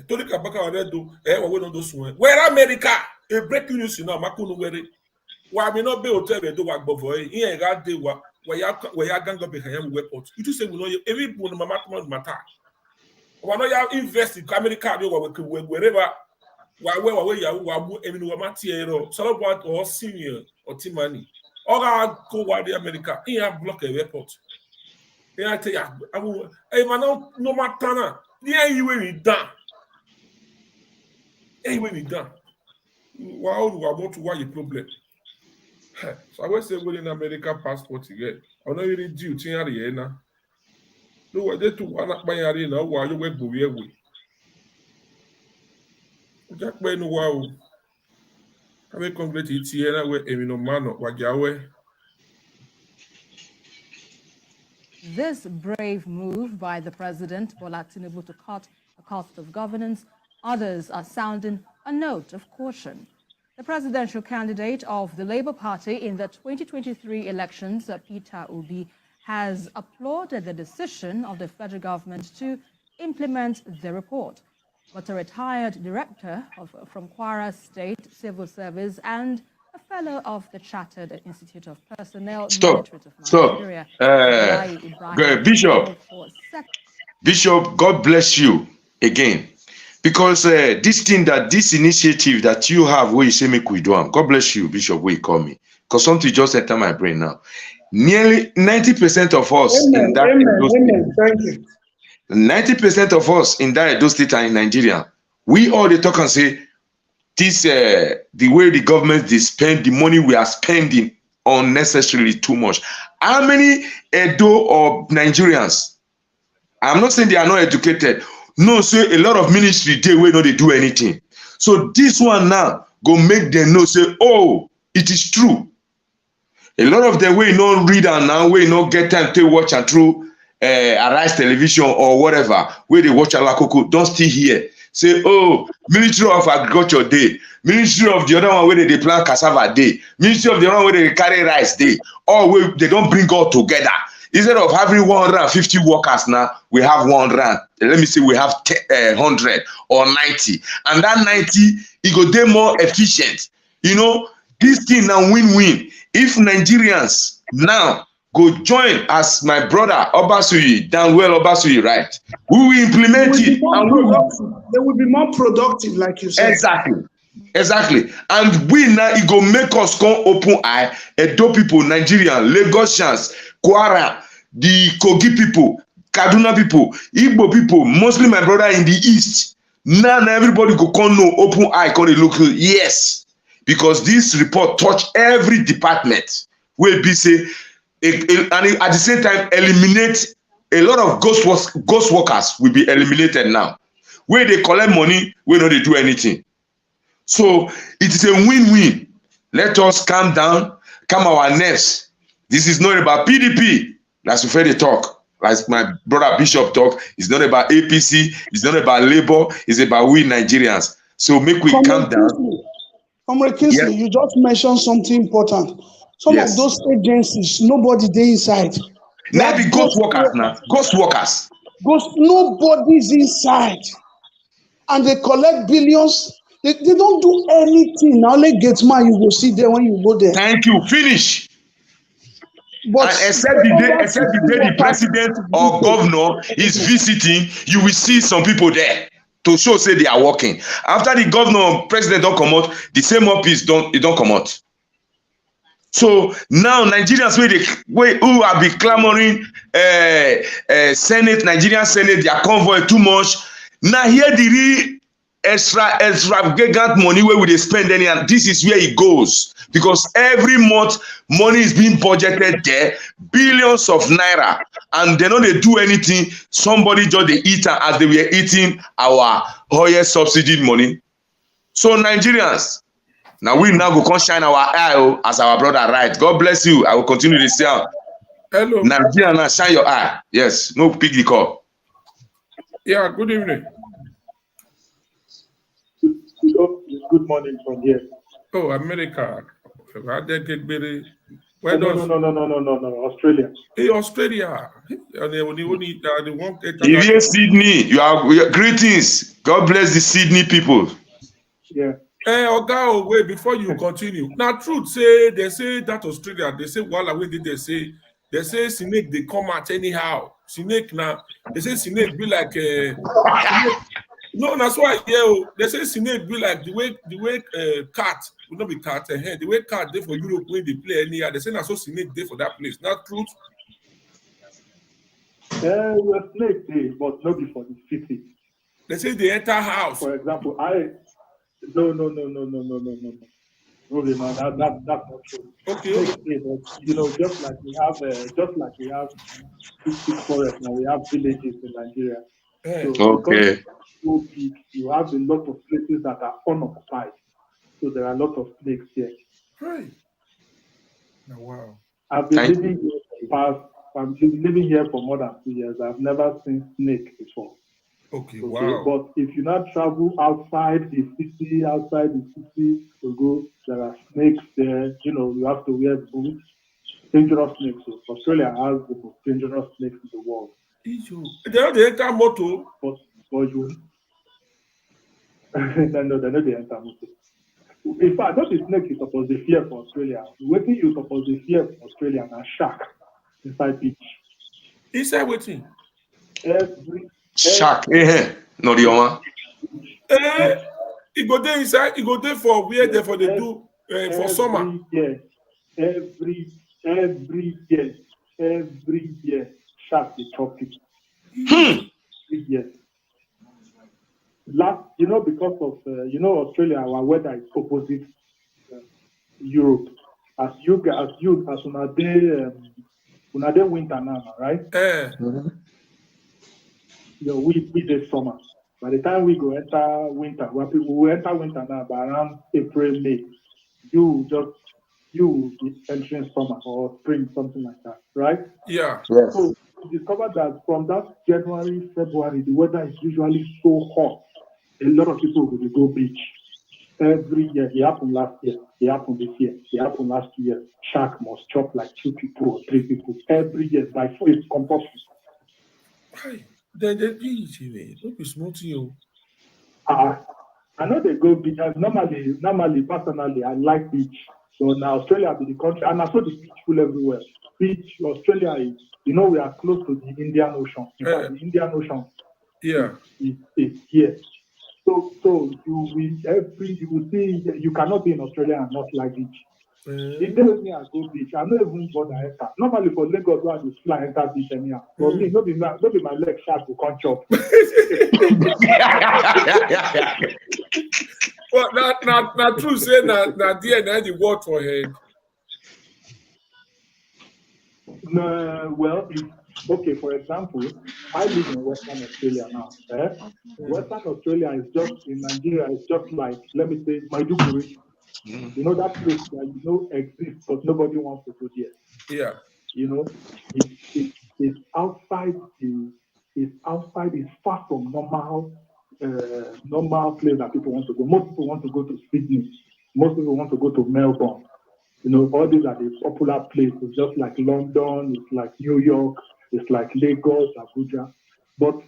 Tony Kabaka already do. We don't do so. Where America? A breaking news, you know. Makunu where? Why me not be hotel we do work before? Here got day where ya gang up behind weapons. You just say we know every people no matter. We know you invest in America. Wherever. Where you are even we matter here. So about or senior or team money. Or go where the America. Here block a airport. Here tell you. Hey man, no matter na. Here you will be done. Here you will be done. Wow, we want to why your problem. So I will say we in American passport again. I know you need due to here now. No, what they to one up by here now. Why you wait go here we? Jack by no wow. Ave congratulate here we emino mano wajawe. This brave move by the president, Bola Tinubu, to cut the cost of governance, others are sounding a note of caution. The presidential candidate of the Labour Party in the 2023 elections, Peter Obi, has applauded the decision of the federal government to implement the report. But a retired director from Kwara State Civil Service and a fellow of the Chartered Institute of Personnel Management of Nigeria, Bishop, God bless you again. Because this initiative that you have where you say make we do, God bless you, Bishop, where you call me. Because something just entered my brain now. Nearly 90% of us in that Thank you. 90% of us in that Edo State and in Nigeria, we all they talk and say, this the way the government they spend the money we are spending unnecessarily too much. How many Edo or Nigerians? I'm not saying they are not educated. No, say a lot of ministry they will not they do anything. So this one now go make them know say, oh, it is true. A lot of them will not read and now will not get time to watch and through Arise television or whatever where they watch Alakoko. Don't still hear. Say, oh, Ministry of Agriculture Day, Ministry of the other one where they plant cassava day, Ministry of the other one where they carry rice day, or where they don't bring all together. Instead of having 150 workers now, we have 100. Let me say we have 100 or 90. And that 90, it go dey more efficient. You know, this thing now win-win. If Nigerians now go join as my brother Obasuyi, Danwell Obasuyi, right? We will implement it. And they will be more productive, like you said. Exactly. And we now, it go make us come open eye. Edo people, Nigerian, Lagosians, Kwara, the Kogi people, Kaduna people, Igbo people, mostly my brother in the east. Now everybody go come know open eye, come look. Yes, because this report touch every department. Will be say, and at the same time eliminate a lot of ghost workers will be eliminated now. Where they collect money, we know they do anything. So it is a win-win. Let us calm down, calm our nerves. This is not about PDP. That's the way they talk. Like my brother Bishop talk. It's not about APC. It's not about Labour. It's about we Nigerians. So make we calm down. Comrade Kingsley, you just mentioned something important. Some of those agencies, nobody they inside. Maybe ghost workers now. Ghost workers. Nobody's inside. And they collect billions. They don't do anything. Now let get man, you go see there when you go there. Thank you. Finish. But and except the day the president or governor is visiting, you will see some people there to show say they are working. After the governor or president don't come out, the same office don't come out. So now Nigerians who have been clamoring Senate, Nigerian Senate, their convoy too much. Now here the real extravagant money where we they spend any, and this is where it goes. Because every month money is being budgeted there, billions of naira, and they don't they do anything. Somebody just they eat as they were eating our oil subsidy money. So Nigerians, now we now go come shine our eye as our brother right. God bless you. I will continue to say, hello, Nigeria, now shine your eye. Yes, no pick the call. Yeah, good evening. Good morning from here. Oh, America. No, Australia. Hey, Australia. If you're Sydney, you are greetings. God bless the Sydney people. Yeah. Hey, Oga, wait, before you continue. Now, truth say, they say that Australia, they say, while away did they say Snake, they come out anyhow. Snake now, they say Snake be like no, that's why, yeah, they say Snake be like the way cat, will not be cat, the way cat they for Europe when they play anyhow. They say that's so Snake they for that place. Not truth. Well, Snake day, but not before the city. They say they enter house. For example, no. Really, man, that's not true. Okay. Just like we have big forest now, we have villages in Nigeria. So okay. So big, you have a lot of places that are unoccupied. So there are a lot of snakes here. Hey. Oh, wow. I've been Thank living here I've been living here for more than 2 years. I've never seen snake before. Okay, Okay, wow. but if you not travel outside the city, to go, there are snakes there. You know, you have to wear boots. Dangerous snakes. So Australia has the most dangerous snakes in the world. They don't enter motor. But you, they know they enter motor. In fact, not the snake you supposed to fear for Australia. Waiting you supposed to fear for Australia and shark inside beach. Inside waiting. Every Shark. No, the one. It go there inside. It go there for where they for they do for summer. Every year, shark they chop people. Every year. Last, because of Australia, our weather is opposite Europe. As una day winter now, right? We did summer. By the time we go enter winter, we will enter winter now by around April, May. You will be entering summer or spring, something like that, right? Yeah. Yes. So we discovered that from that January, February, the weather is usually so hot. A lot of people will go beach. Every year, it happened last year, it happened this year, it happened last year. Shark must chop like 2 people or 3 people every year by force. It's compulsory. Then they beach, don't be smart you. I know they go beach. Normally, personally, I like beach. So now Australia be the country, and I saw the beach full everywhere. Beach, Australia is, we are close to the Indian Ocean. In fact, the Indian Ocean is here. So you will see, you cannot be in Australia and not like beach. If they with me, I go beach. I'm not even bother enter. Normally for Lagos, I just fly enter beach anyhow. For me, not be my leg sharp to come chop. Well, not true. Say na there the word for head. No, well, okay. For example, I live in Western Australia now. Western Australia is just in Nigeria. It's just like, let me say, Maiduguri. That place that exists, but nobody wants to go there. Yeah. It's outside it's far from normal place that people want to go. Most people want to go to Sydney. Most people want to go to Melbourne. All these are the popular places, just like London, it's like New York, it's like Lagos, Abuja. But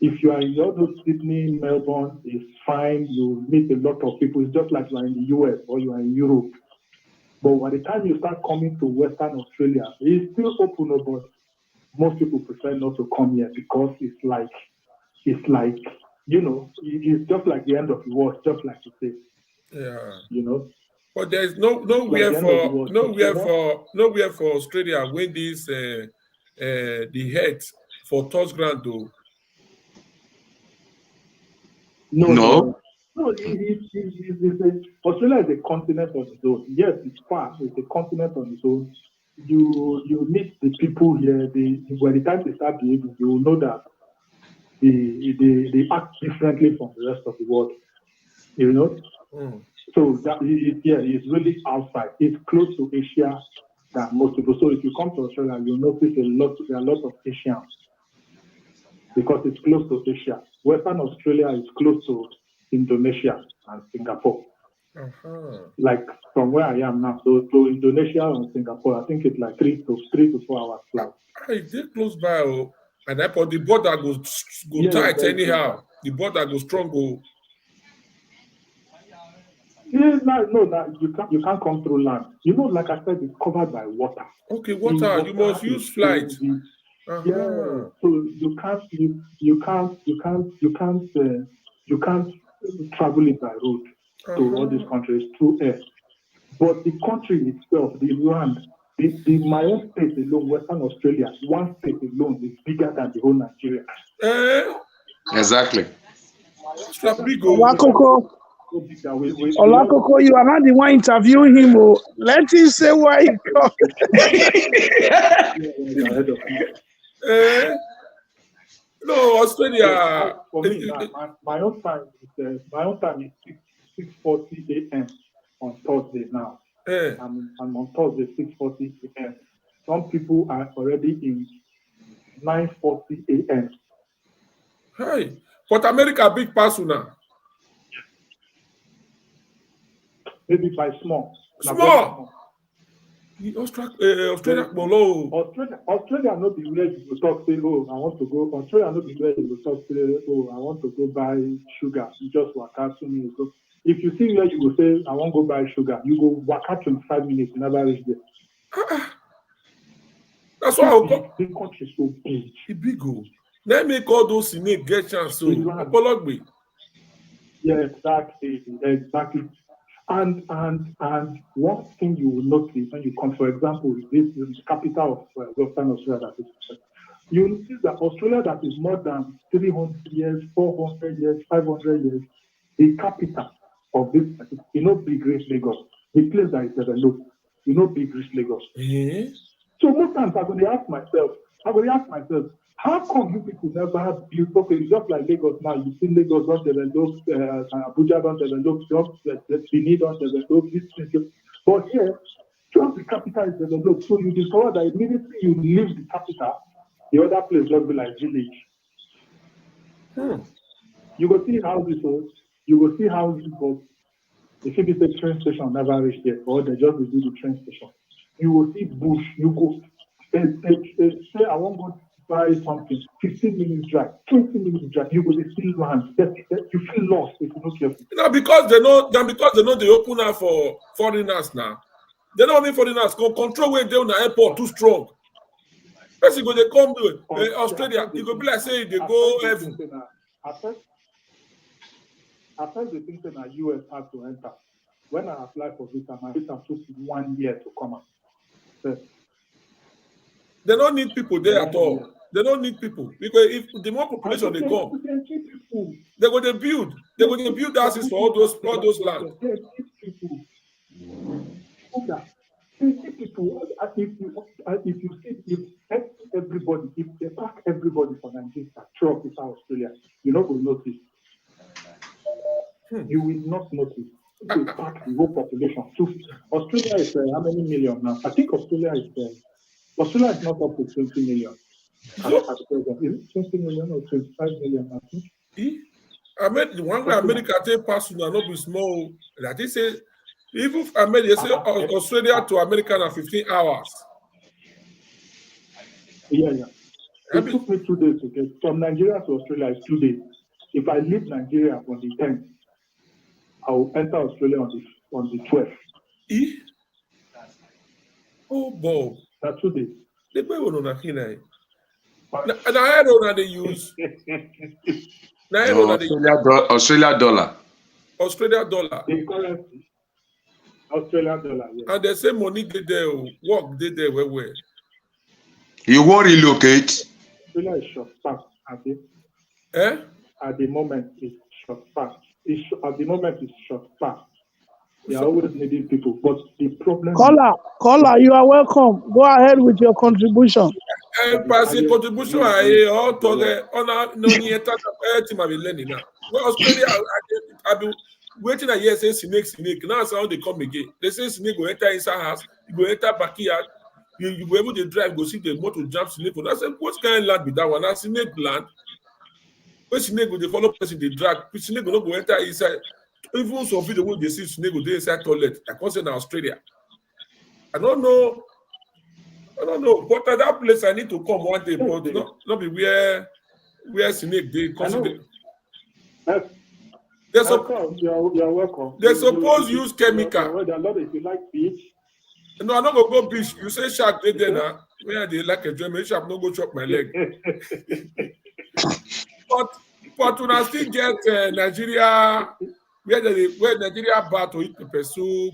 if you are in all those Sydney, Melbourne, it's fine. You meet a lot of people. It's just like you are in the US or you are in Europe. But by the time you start coming to Western Australia, it's still open, but most people prefer not to come here because it's like, it's just like the end of the world, just like you say. Yeah. But there's nowhere for Australia when this the head for touch ground though. No. Australia is a continent on its own. Yes, it's far. It's a continent on its own. You meet the people here. By the time they start behaving, you will know that they act differently from the rest of the world. So that it's really outside. It's close to Asia than most people. So if you come to Australia, you'll notice there are lots of Asians because it's close to Asia. Western Australia is close to Indonesia and Singapore. Like from where I am now, so to Indonesia and Singapore, I think it's like 3 to 4 hours flight. They're close by, and the border goes tight anyhow. The border goes strong. Yeah, no, you can't come through land. Like I said, it's covered by water. Okay, water. You must use flight. Yeah, so you can't travel it by road to all these countries through air. But the country itself, the land, my own state alone, Western Australia, one state alone is bigger than the whole Nigeria. Exactly. Olakoko, you are not the one interviewing him. Let him say why he come. No, Australia. For me, my own time is 6:40 a.m. on Thursday now. I'm on Thursday, 6:40 a.m. Some people are already in 9:40 a.m. Hey, but America big pass now. Maybe by small. Small. Australia, Australia not be where you go talk, say, oh, I want to go. Australia not be where you go talk, say, oh, I want to go buy sugar. You just walk out 2 minutes. So if you see where you go say, I want to go buy sugar, you go walk out 25 minutes, you never reach there. That's why the country is so big. It's big. Let me call those snake get chance. So yeah, exactly. And one thing you will notice when you come, for example, this is the capital of Western Australia. You will notice that Australia that is more than 300 years, 400 years, 500 years, the capital of this, big Great Lagos, the place that is developed, big Great Lagos. So most times I'm going to ask myself, how come you people never have built, okay, just like Lagos now, you see Lagos don't develop, Abuja don't develop, Benin don't develop, this thing. But here, just the capital is developed. So you discover that immediately you leave the capital, the other place just be like village. You go see houses, but if it is a train station, never reach there, or they just do the train station. You will see bush, you go, say I want to go buy something, 15 minutes drive, 20 minutes drive, you go to see land, you feel lost if you're not careful. Now because they know they open up for foreigners now. They know only foreigners can control where they on the airport too strong. First you go they come to Australia, you go be like say they go heaven. At first they think that US had to enter. When I applied for visa, my visa took 1 year to come out. They don't need people there at all. They don't need people because if the more population they come, they're going to build. They're going to build houses for all those land. If everybody, if they pack everybody for Nigeria, truck is Australia, you're not going to notice. You will not notice. They pack the whole population. So Australia is how many million now? I think Australia is not up to 20 million. Is it 20 million or 25 million? I think. The one way America take pass now not be small. That is say even America say Australia to America na 15 hours. Yeah. It took me 2 days to get from Nigeria to Australia. It's 2 days. If I leave Nigeria on the 10th, I will enter Australia on the 12th. Oh, Bob. That's 2 days. They pay on a kina. And I heard on they use. Australia dollar. Australia dollar. The currency. Australian dollar. Yes. And they say money they there, work they there where. You won't relocate. Australia is short staff. At the moment, it's short staff. At the moment, it's short staff. They are always needing people, but the problem. Caller, you are welcome. Go ahead with your contribution. Passing contribution, all to on no near team I've been learning now. Well, Australia, I've been waiting a year say snake. Now it's how they come again. They say snake go enter inside house, you go enter backyard, you go able to drive, go see the motor jump snake. I said, what kind of land be that one? That's snake land. When snake go, they follow person, they drag. Snake will not go enter inside. Even some people when they see snake go inside toilet. I can't say in Australia. I don't know. But at that place I need to come one day, but not be where snake they consider. You're welcome. They suppose use chemical. If you like beach. No, I'm not gonna go beach. You say shark they there now. Where they like a German shark, no go chop my leg. But when I still get Nigeria, where Nigeria bar to eat pepper soup,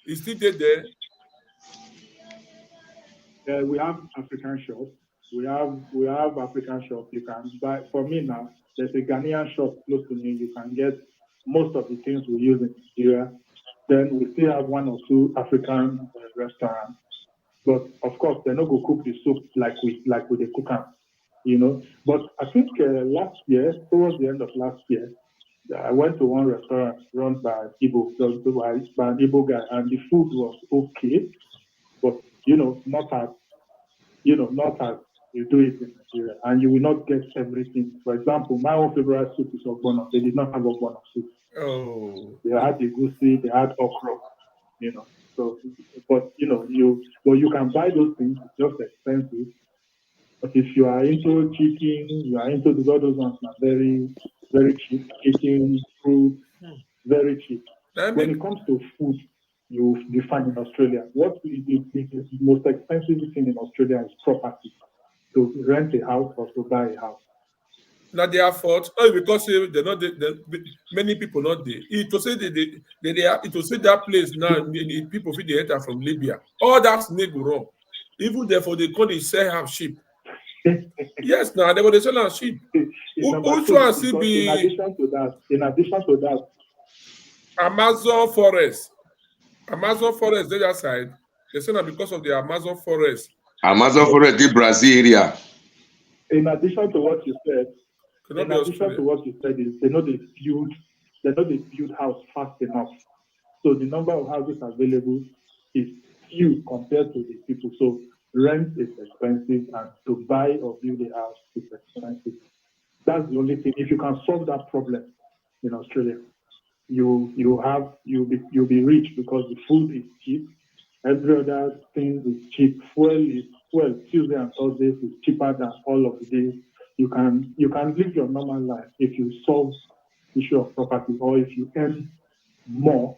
is still there. We have African shop. We have African shop. You can buy. For me now, there's a Ghanaian shop close to me. You can get most of the things we use in Nigeria. Then we still have 1 or 2 African restaurants. But of course, they're not going to cook the soup like we cook them, But I think last year, towards the end of last year, I went to one restaurant run by Igbo, by an Igbo guy, and the food was okay, but not as you do it in Nigeria, and you will not get everything. For example, my own favorite soup is ogbono. They did not have ogbono soup. Oh. They had the goosey, they had okra, So, but you can buy those things. It's just expensive. But if you are into chicken, you are into those ones are very, very cheap. Chicken, fruit, very cheap. When it comes to food, you find in Australia. What is the most expensive thing in Australia is property. To rent a house or to buy a house. Not their fault. Oh, because they're not many people not there. It will say it will say that place now. People feel they enter from Libya. All that snake go wrong. Even therefore they call it sell have sheep. Yes, now they were selling sheep. In addition to that, Amazon forest, the other side. They say that because of the Amazon forest. Amazon forest, the Brazil area. In addition to what you said, is they know they build house fast enough. So the number of houses available is few compared to the people. So rent is expensive, and to buy or build a house is expensive. That's the only thing. If you can solve that problem in Australia, you'll be rich because the food is cheap. Every other thing is cheap. Fuel Tuesday and Thursdays is cheaper than all of the days. You can live your normal life if you solve the issue of property, or if you earn more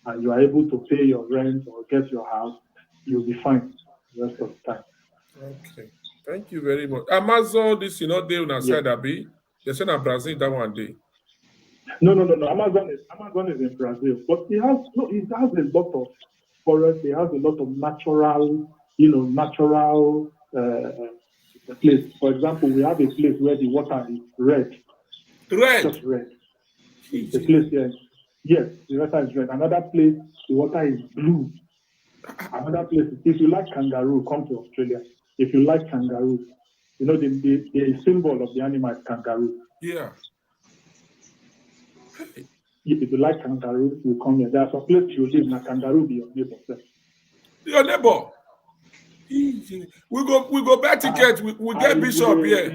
and you are able to pay your rent or get your house, you'll be fine the rest of the time. Okay. Thank you very much. Amazon, this not there on our side, Abi. They say in Brazil that one day. No. Amazon is in Brazil, but it has a lot of forest. It has a lot of natural place. For example, we have a place where the water is red. Just red. The place here, yes, the water is red. Another place, the water is blue. Another place, if you like kangaroo, come to Australia. If you like kangaroo, the symbol of the animal is kangaroo. Yeah. If you like kangaroo, you come here. There are some places you live, and kangaroo be your neighbor. Your neighbor. We go buy ticket. We get bishop here.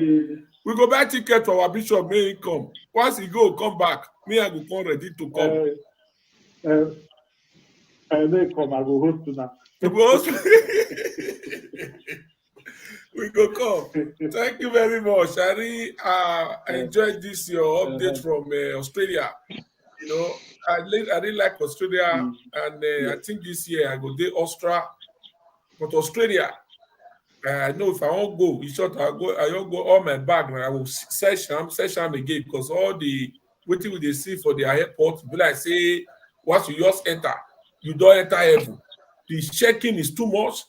We go buy ticket for our bishop. May he come. Once he come back. Me, I go come ready to come. They come. I go host to that. We go come. Thank you very much, Ari. I enjoyed this your update from Australia. I really like Australia, and I think this year I go to Australia. But Australia, I know if I won't go, in short, I won't go all my bag, and I will search them again, because all the waiting they see for the airport, be like say, once you just enter, you don't enter heaven. The checking is too much.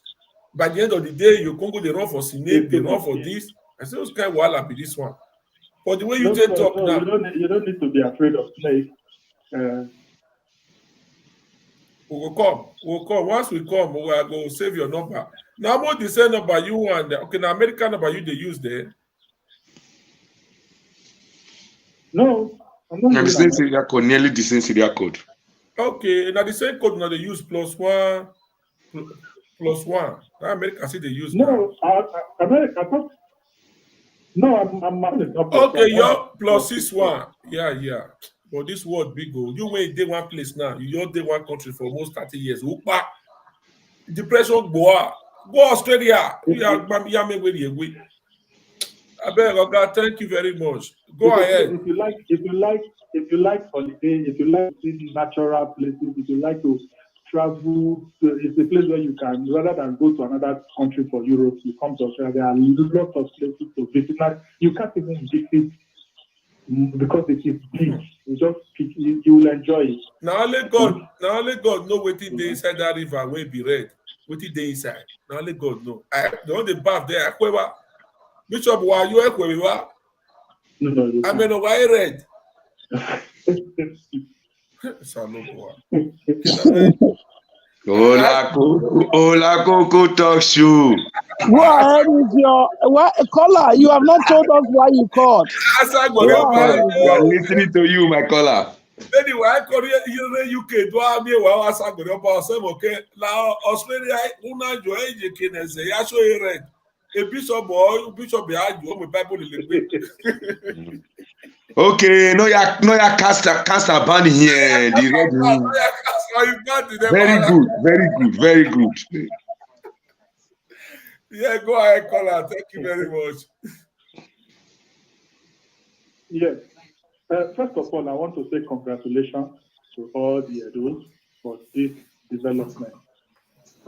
By the end of the day, you can go they run for Senate, they run for this. I say, those kind of wild be this one. But the way you talk now, you don't need to be afraid of snakes. We will come. We'll come. Once we come, we will go save your number. Now, what the same number you want? Okay, the American number you they use there. No, I'm not. The same serial code, nearly the same serial code. Okay, now the same code now they use +1. Now America see they use. No, America. No, I'm okay, you're +61. Yeah. But this world big go. You wait day one place now. You day one country for almost 30 years. Depression go Australia. I beg, okay, thank you very much. Go ahead. If you like holiday, if you like to see natural places, if you like to travel, it's a place where you can, rather than go to another country for Europe, you come to Australia. There are lots of places to visit. You can't even visit because it is big. You will enjoy it. Now only God know what they inside that river will be red. What they inside. Now only God know. The only bath there, Bishop, why you equal? No, I mean, why red? Hola Coco talk show. Go ahead with your caller. You have not told us why you called. Go ahead. We are listening to you, my caller. Anyway, I call you UK. Do I mean well? I sang about some okay. Now Australia, una jo eje kenese. Ya show you a bishop boy, bishop behind you with Bible in the Okay, no, ya cast a band here. The red room. Very good. Yeah, go ahead, caller. Thank you very much. Yes. First of all, I want to say congratulations to all the adults for this development.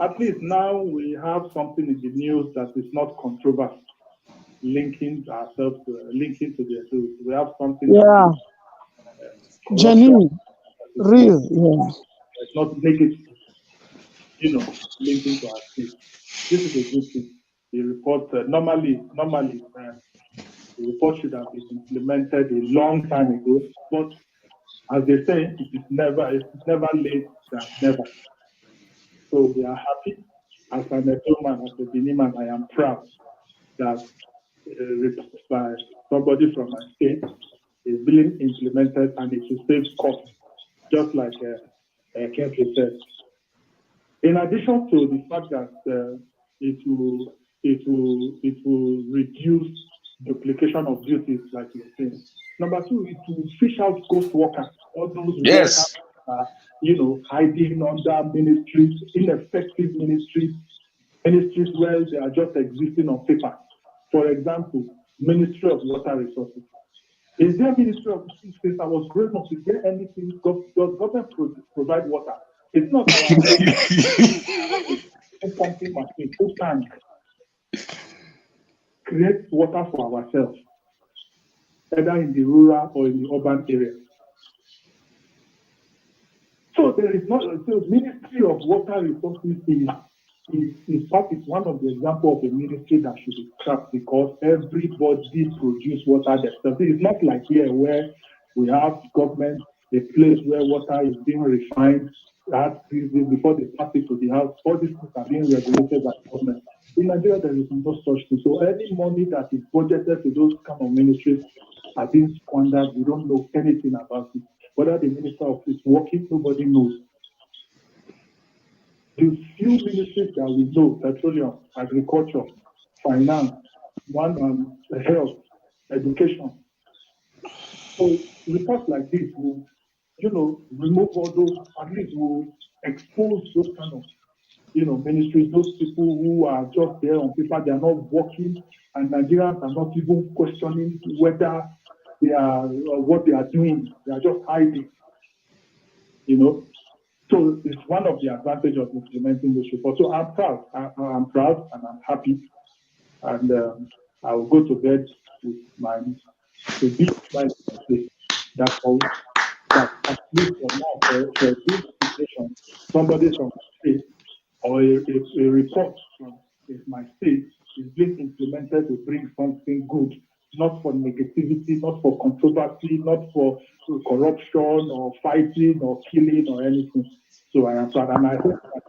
At least now we have something in the news that is not controversial, linking ourselves to the adults. We have something. Yeah. Genuine, real. Yeah. It's not negative, linking to our state. This is a good thing. The report normally the report should have been implemented a long time ago, but as they say, it's never late than never. So we are happy. As an Edo man, as a Benin man, I am proud that by somebody from my state is being implemented and it will save costs, just like Kenke said. In addition to the fact that it will reduce duplication of duties, like you're saying. Number two, it will fish out ghost workers, all those yes. workers, hiding under ministries, ineffective ministries where they are just existing on paper. For example, Ministry of Water Resources. Is there Ministry of Since I was growing up, is there anything government provide water? It's not our pumping machine, full tank. Create water for ourselves, either in the rural or in the urban area. So there is not so Ministry of Water Resources is one of the examples of a ministry that should be scrapped because everybody produce water themselves. It's not like here where we have government, a place where water is being refined, before they pass it to the house. All these things are being regulated by the government. In Nigeria, there is no such thing. So any money that is budgeted to those kind of ministries are being squandered. We don't know anything about it. Whether the minister of is working, nobody knows. The few ministries that we know, petroleum, agriculture, finance, health, education. So reports like this will, remove all those, at least will expose those kind of, ministries, those people who are just there on paper, they are not working, and Nigerians are not even questioning whether they are what they are doing. They are just hiding, So it's one of the advantages of implementing this report. So I'm proud. I'm proud and I'm happy, and I will go to bed with my that's all. That at least for now, for this situation, somebody from the state or a report from my state is being implemented to bring something good, not for negativity, not for controversy, not for corruption or fighting or killing or anything. So I am proud, and I hope that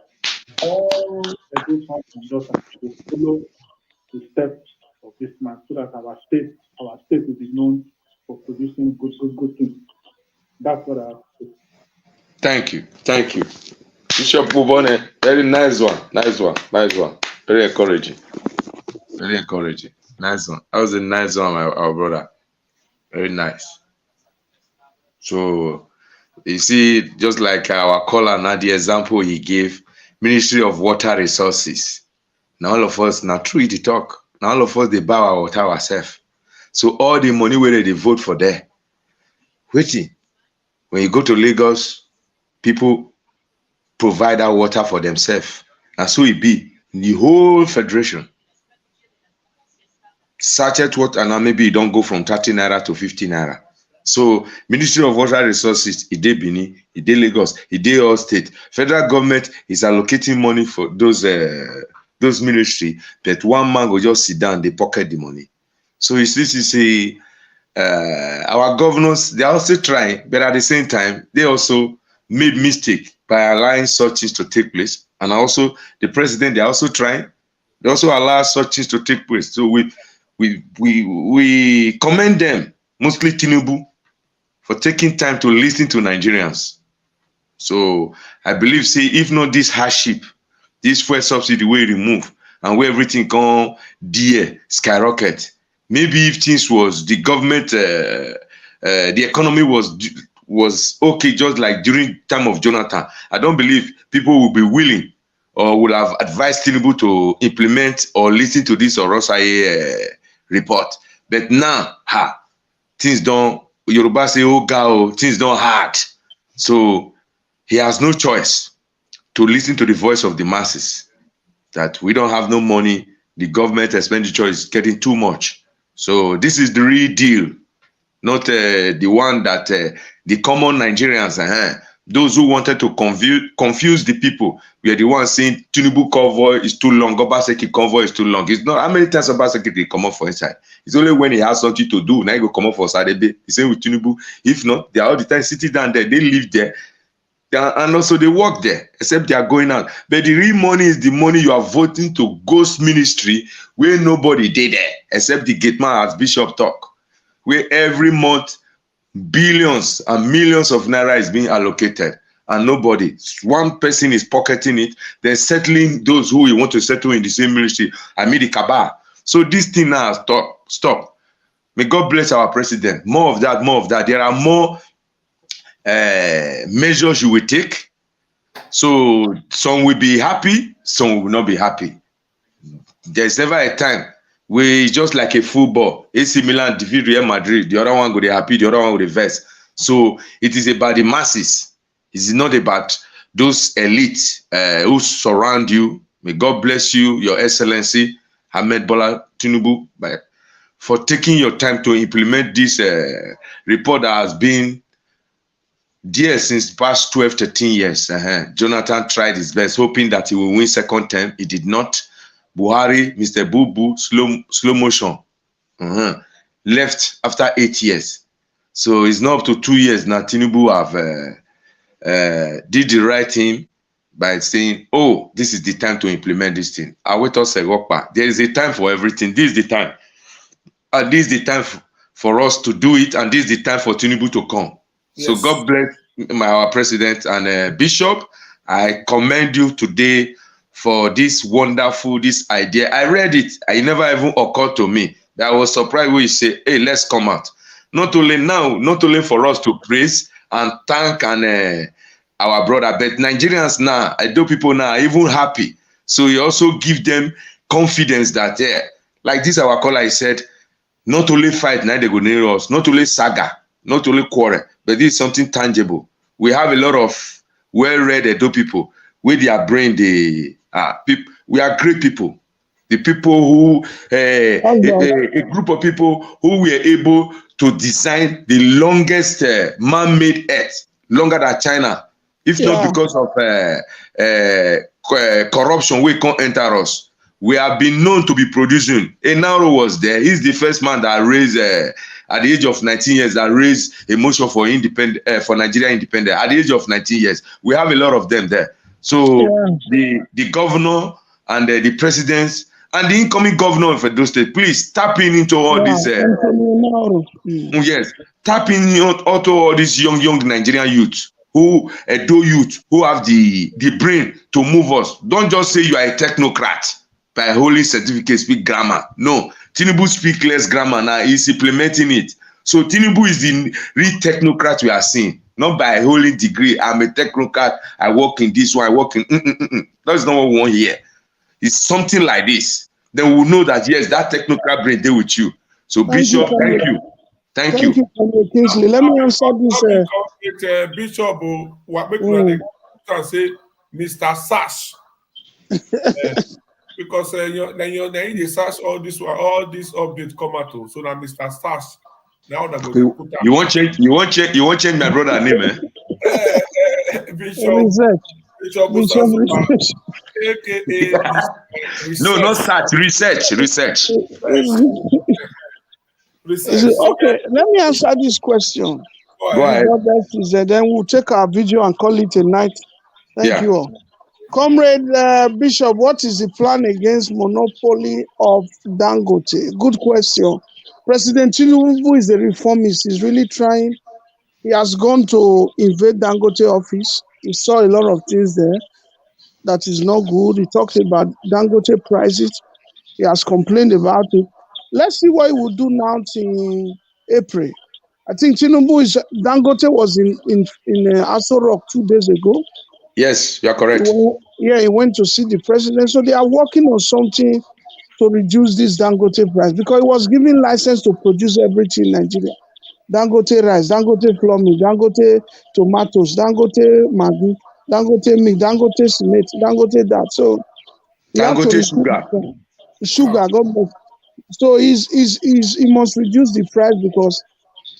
all the good sons and daughters will follow the steps of this man, so that our state will be known for producing good things. That's what I have to say. Thank you. Bishop Bubone, very nice one. Very encouraging. Nice one. That was a nice one, our brother. Very nice. So, you see, just like our caller now, the example he gave, Ministry of Water Resources. Now all of us, now true the talk. Now all of us, they buy our water ourselves. So all the money where they vote for there. Waiting. When you go to Lagos, people provide that water for themselves. And so it be in the whole federation. Sachet water, and now maybe it don't go from 30 naira to 50 naira. So Ministry of Water Resources, Ide Bini, Ide Lagos, Ide all state. Federal government is allocating money for those ministry, but one man will just sit down, they pocket the money. So this is our governors, they are also trying, but at the same time, they also made mistake by allowing such things to take place. And also the president, they are also trying. They also allow such things to take place. So we commend them, mostly Tinubu, for taking time to listen to Nigerians. So I believe, say, if not this hardship, this fuel subsidy we remove, and where everything gone dear, skyrocket. Maybe if things was the government, the economy was okay, just like during time of Jonathan, I don't believe people will be willing or would have advised Tinubu to implement or listen to this Oronsaye report. But now, things don't, Yoruba say, oh God, things don't hard. So he has no choice to listen to the voice of the masses, that we don't have no money, the government expenditure is getting too much. So this is the real deal, not the one that the common Nigerians, those who wanted to confuse the people, we are the ones saying Tinubu convoy is too long, Obaseki convoy is too long. It's not how many times Obaseki they come up for inside. It's only when he has something to do, now he go come up for Sadebe. He say with Tinubu, if not, they are all the time sitting down there, they live there. And also they work there, except they are going out. But the real money is the money you are voting to ghost ministry where nobody did there, except the gate man as Bishop talk, where every month billions and millions of naira is being allocated and nobody, one person is pocketing it, then settling those who we want to settle in the same ministry. I mean the cabal. So this thing now stop. May God bless our president. More of that, more of that. There are more measures you will take. So some will be happy, some will not be happy. There's never a time where it's just like a football. AC Milan defeat Real Madrid, the other one go dey happy, the other one go dey vex. So it is about the masses. It's not about those elites who surround you. May God bless you, Your Excellency, Ahmed Bola Tinubu, for taking your time to implement this report that has been there since past 12, 13 years. Jonathan tried his best, hoping that he will win second term. He did not. Buhari, Mr. Boo, slow motion, left after 8 years. So it's not up to 2 years now. Tinubu have did the right thing by saying, oh, this is the time to implement this thing. There is a time for everything. This is the time. And this is the time for us to do it, and this is the time for Tinubu to come. Yes. So God bless our president and Bishop. I commend you today for this wonderful, this idea. I read it. It never even occurred to me. I was surprised when you say, hey, let's come out. Not only now, not only for us to praise and thank and our brother, but Nigerians now, I know people now are even happy. So you also give them confidence that, like this our caller, he said, not only fight, now they go near us, not only saga, not only quarrel, but this is something tangible. We have a lot of well-read Edo people with their brain, we are great people. The people who, a group of people who were able to design the longest man-made earth, longer than China. If not because of corruption, we can't enter us. We have been known to be producing. Enaro was there. He's the first man that raised, at the age of 19 years, that raised a motion for for Nigeria independence. At the age of 19 years, we have a lot of them there. So the governor and the presidents and the incoming governor of Edo State, please tap into all these. Yes, tap into all these young Nigerian youth, Edo youth, who have the brain to move us. Don't just say you are a technocrat by holding certificate, speak grammar. No, Tinubu speak less grammar now. He's implementing it. So Tinubu is the real technocrat we are seeing. Not by holding degree. I'm a technocrat. I work in this one. I work in. That's not what we want here. It's something like this. Then we'll know that yes, that technocrat brain there with you. So Bishop, thank you. Thank you. Kingsley. Let me answer this. Bishop, what make you can say Mr. Sash? Because then they search all this updates come out. So now Mr. Sash. Now that you won't change my brother name, Bishop. AKA no, not search, research. Okay, let me answer this question. Go ahead. Then we'll take our video and call it a night. Thank you all. Comrade Bishop, what is the plan against monopoly of Dangote? Good question. President Tinubu is a reformist. He's really trying. He has gone to invade Dangote office. He saw a lot of things there that is not good. He talked about Dangote prices. He has complained about it. Let's see what he will do now in April. I think Dangote was in Aso Rock 2 days ago. Yes, you are correct. He went to see the president. So they are working on something to reduce this Dangote price because he was given license to produce everything in Nigeria. Dangote rice, Dangote flour mill, Dangote tomatoes, Dangote maggi, Dangote milk, Dangote cement, Dangote that. So he had to Dangote reduce sugar. the price. Sugar. God bless. So he must reduce the price because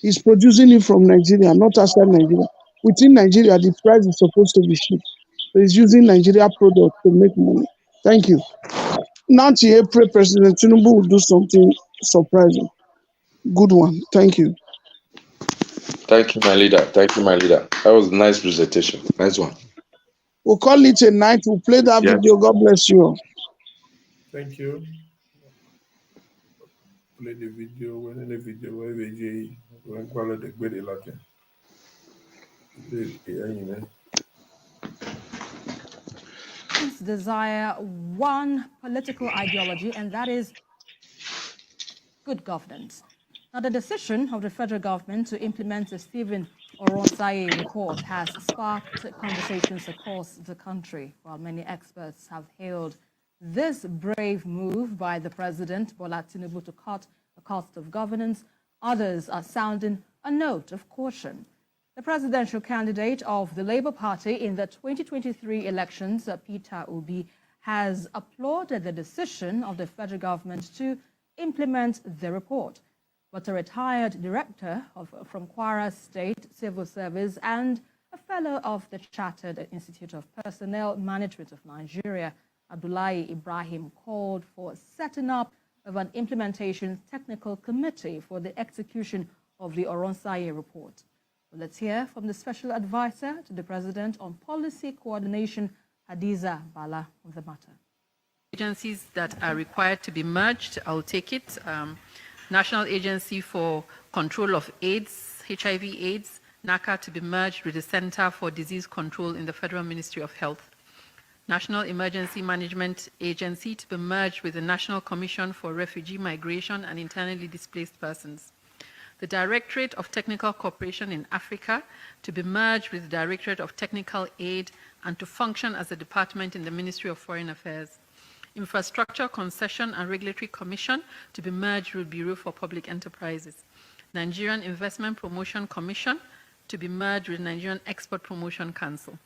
he's producing it from Nigeria, not outside Nigeria. Within Nigeria, the price is supposed to be cheap. So he's using Nigeria product to make money. Thank you. Now to April, President Tinubu will do something surprising. Good one. Thank you. Thank you, my leader. Thank you, my leader. That was a nice presentation. Nice one. We'll call it a night. We'll play that Yes. video. God bless you. Thank you. Play the video. When the video when call it the good luck. Desire one political ideology, and that is good governance. Now, the decision of the federal government to implement the Stephen Oronsaye report has sparked conversations across the country, while many experts have hailed this brave move by the president, Bola Tinubu, to cut the cost of governance. Others are sounding a note of caution. The presidential candidate of the Labour Party in the 2023 elections, Peter Obi, has applauded the decision of the federal government to implement the report. But a retired director from Kwara State Civil Service and a fellow of the Chartered Institute of Personnel Management of Nigeria, Abdullahi Ibrahim, called for setting up of an implementation technical committee for the execution of the Oronsaye report. Well, let's hear from the special advisor to the president on policy coordination, Hadiza Bala, on the matter. Agencies that are required to be merged, I'll take it. National Agency for Control of AIDS, HIV/AIDS, NACA, to be merged with the Center for Disease Control in the Federal Ministry of Health. National Emergency Management Agency to be merged with the National Commission for Refugee Migration and Internally Displaced Persons. The Directorate of Technical Cooperation in Africa to be merged with the Directorate of Technical Aid and to function as a department in the Ministry of Foreign Affairs. Infrastructure Concession and Regulatory Commission to be merged with Bureau for Public Enterprises. Nigerian Investment Promotion Commission to be merged with Nigerian Export Promotion Council.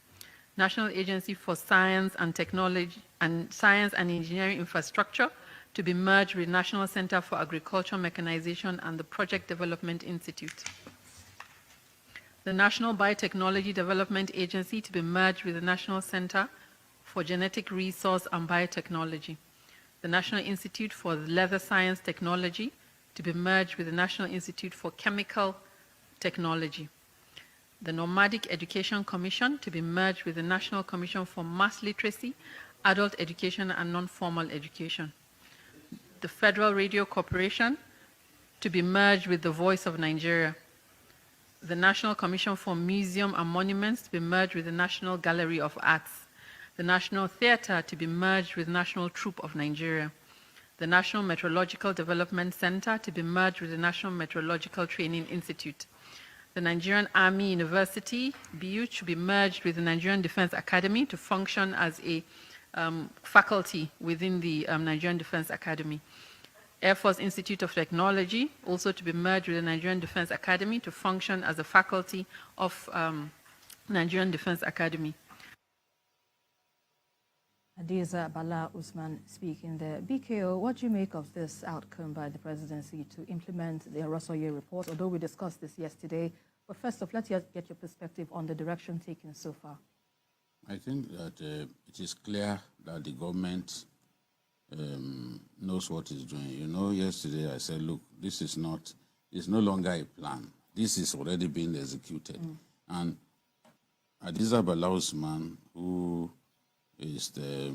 National Agency for Science and Technology and Science and Engineering Infrastructure to be merged with National Center for Agricultural Mechanization and the Project Development Institute. The National Biotechnology Development Agency to be merged with the National Center for Genetic Resource and Biotechnology. The National Institute for Leather Science Technology to be merged with the National Institute for Chemical Technology. The Nomadic Education Commission to be merged with the National Commission for Mass Literacy, Adult Education and Non-Formal Education. The Federal Radio Corporation to be merged with the Voice of Nigeria. The National Commission for Museum and Monuments to be merged with the National Gallery of Arts. The National Theatre to be merged with National Troupe of Nigeria. The National Meteorological Development Center to be merged with the National Meteorological Training Institute. The Nigerian Army University, BU, to be merged with the Nigerian Defense Academy to function as a faculty within the Nigerian Defense Academy. Air Force Institute of Technology, also to be merged with the Nigerian Defense Academy to function as a faculty of Nigerian Defense Academy. Hadiza Bala Usman speaking there. BKO, what do you make of this outcome by the presidency to implement the Oronsaye report? Although we discussed this yesterday, but first off, let's get your perspective on the direction taken so far. I think that it is clear that the government knows what it's doing. You know, yesterday I said, look, this is not, it's no longer a plan. This is already being executed. And Hadiza Bala Usman, who is the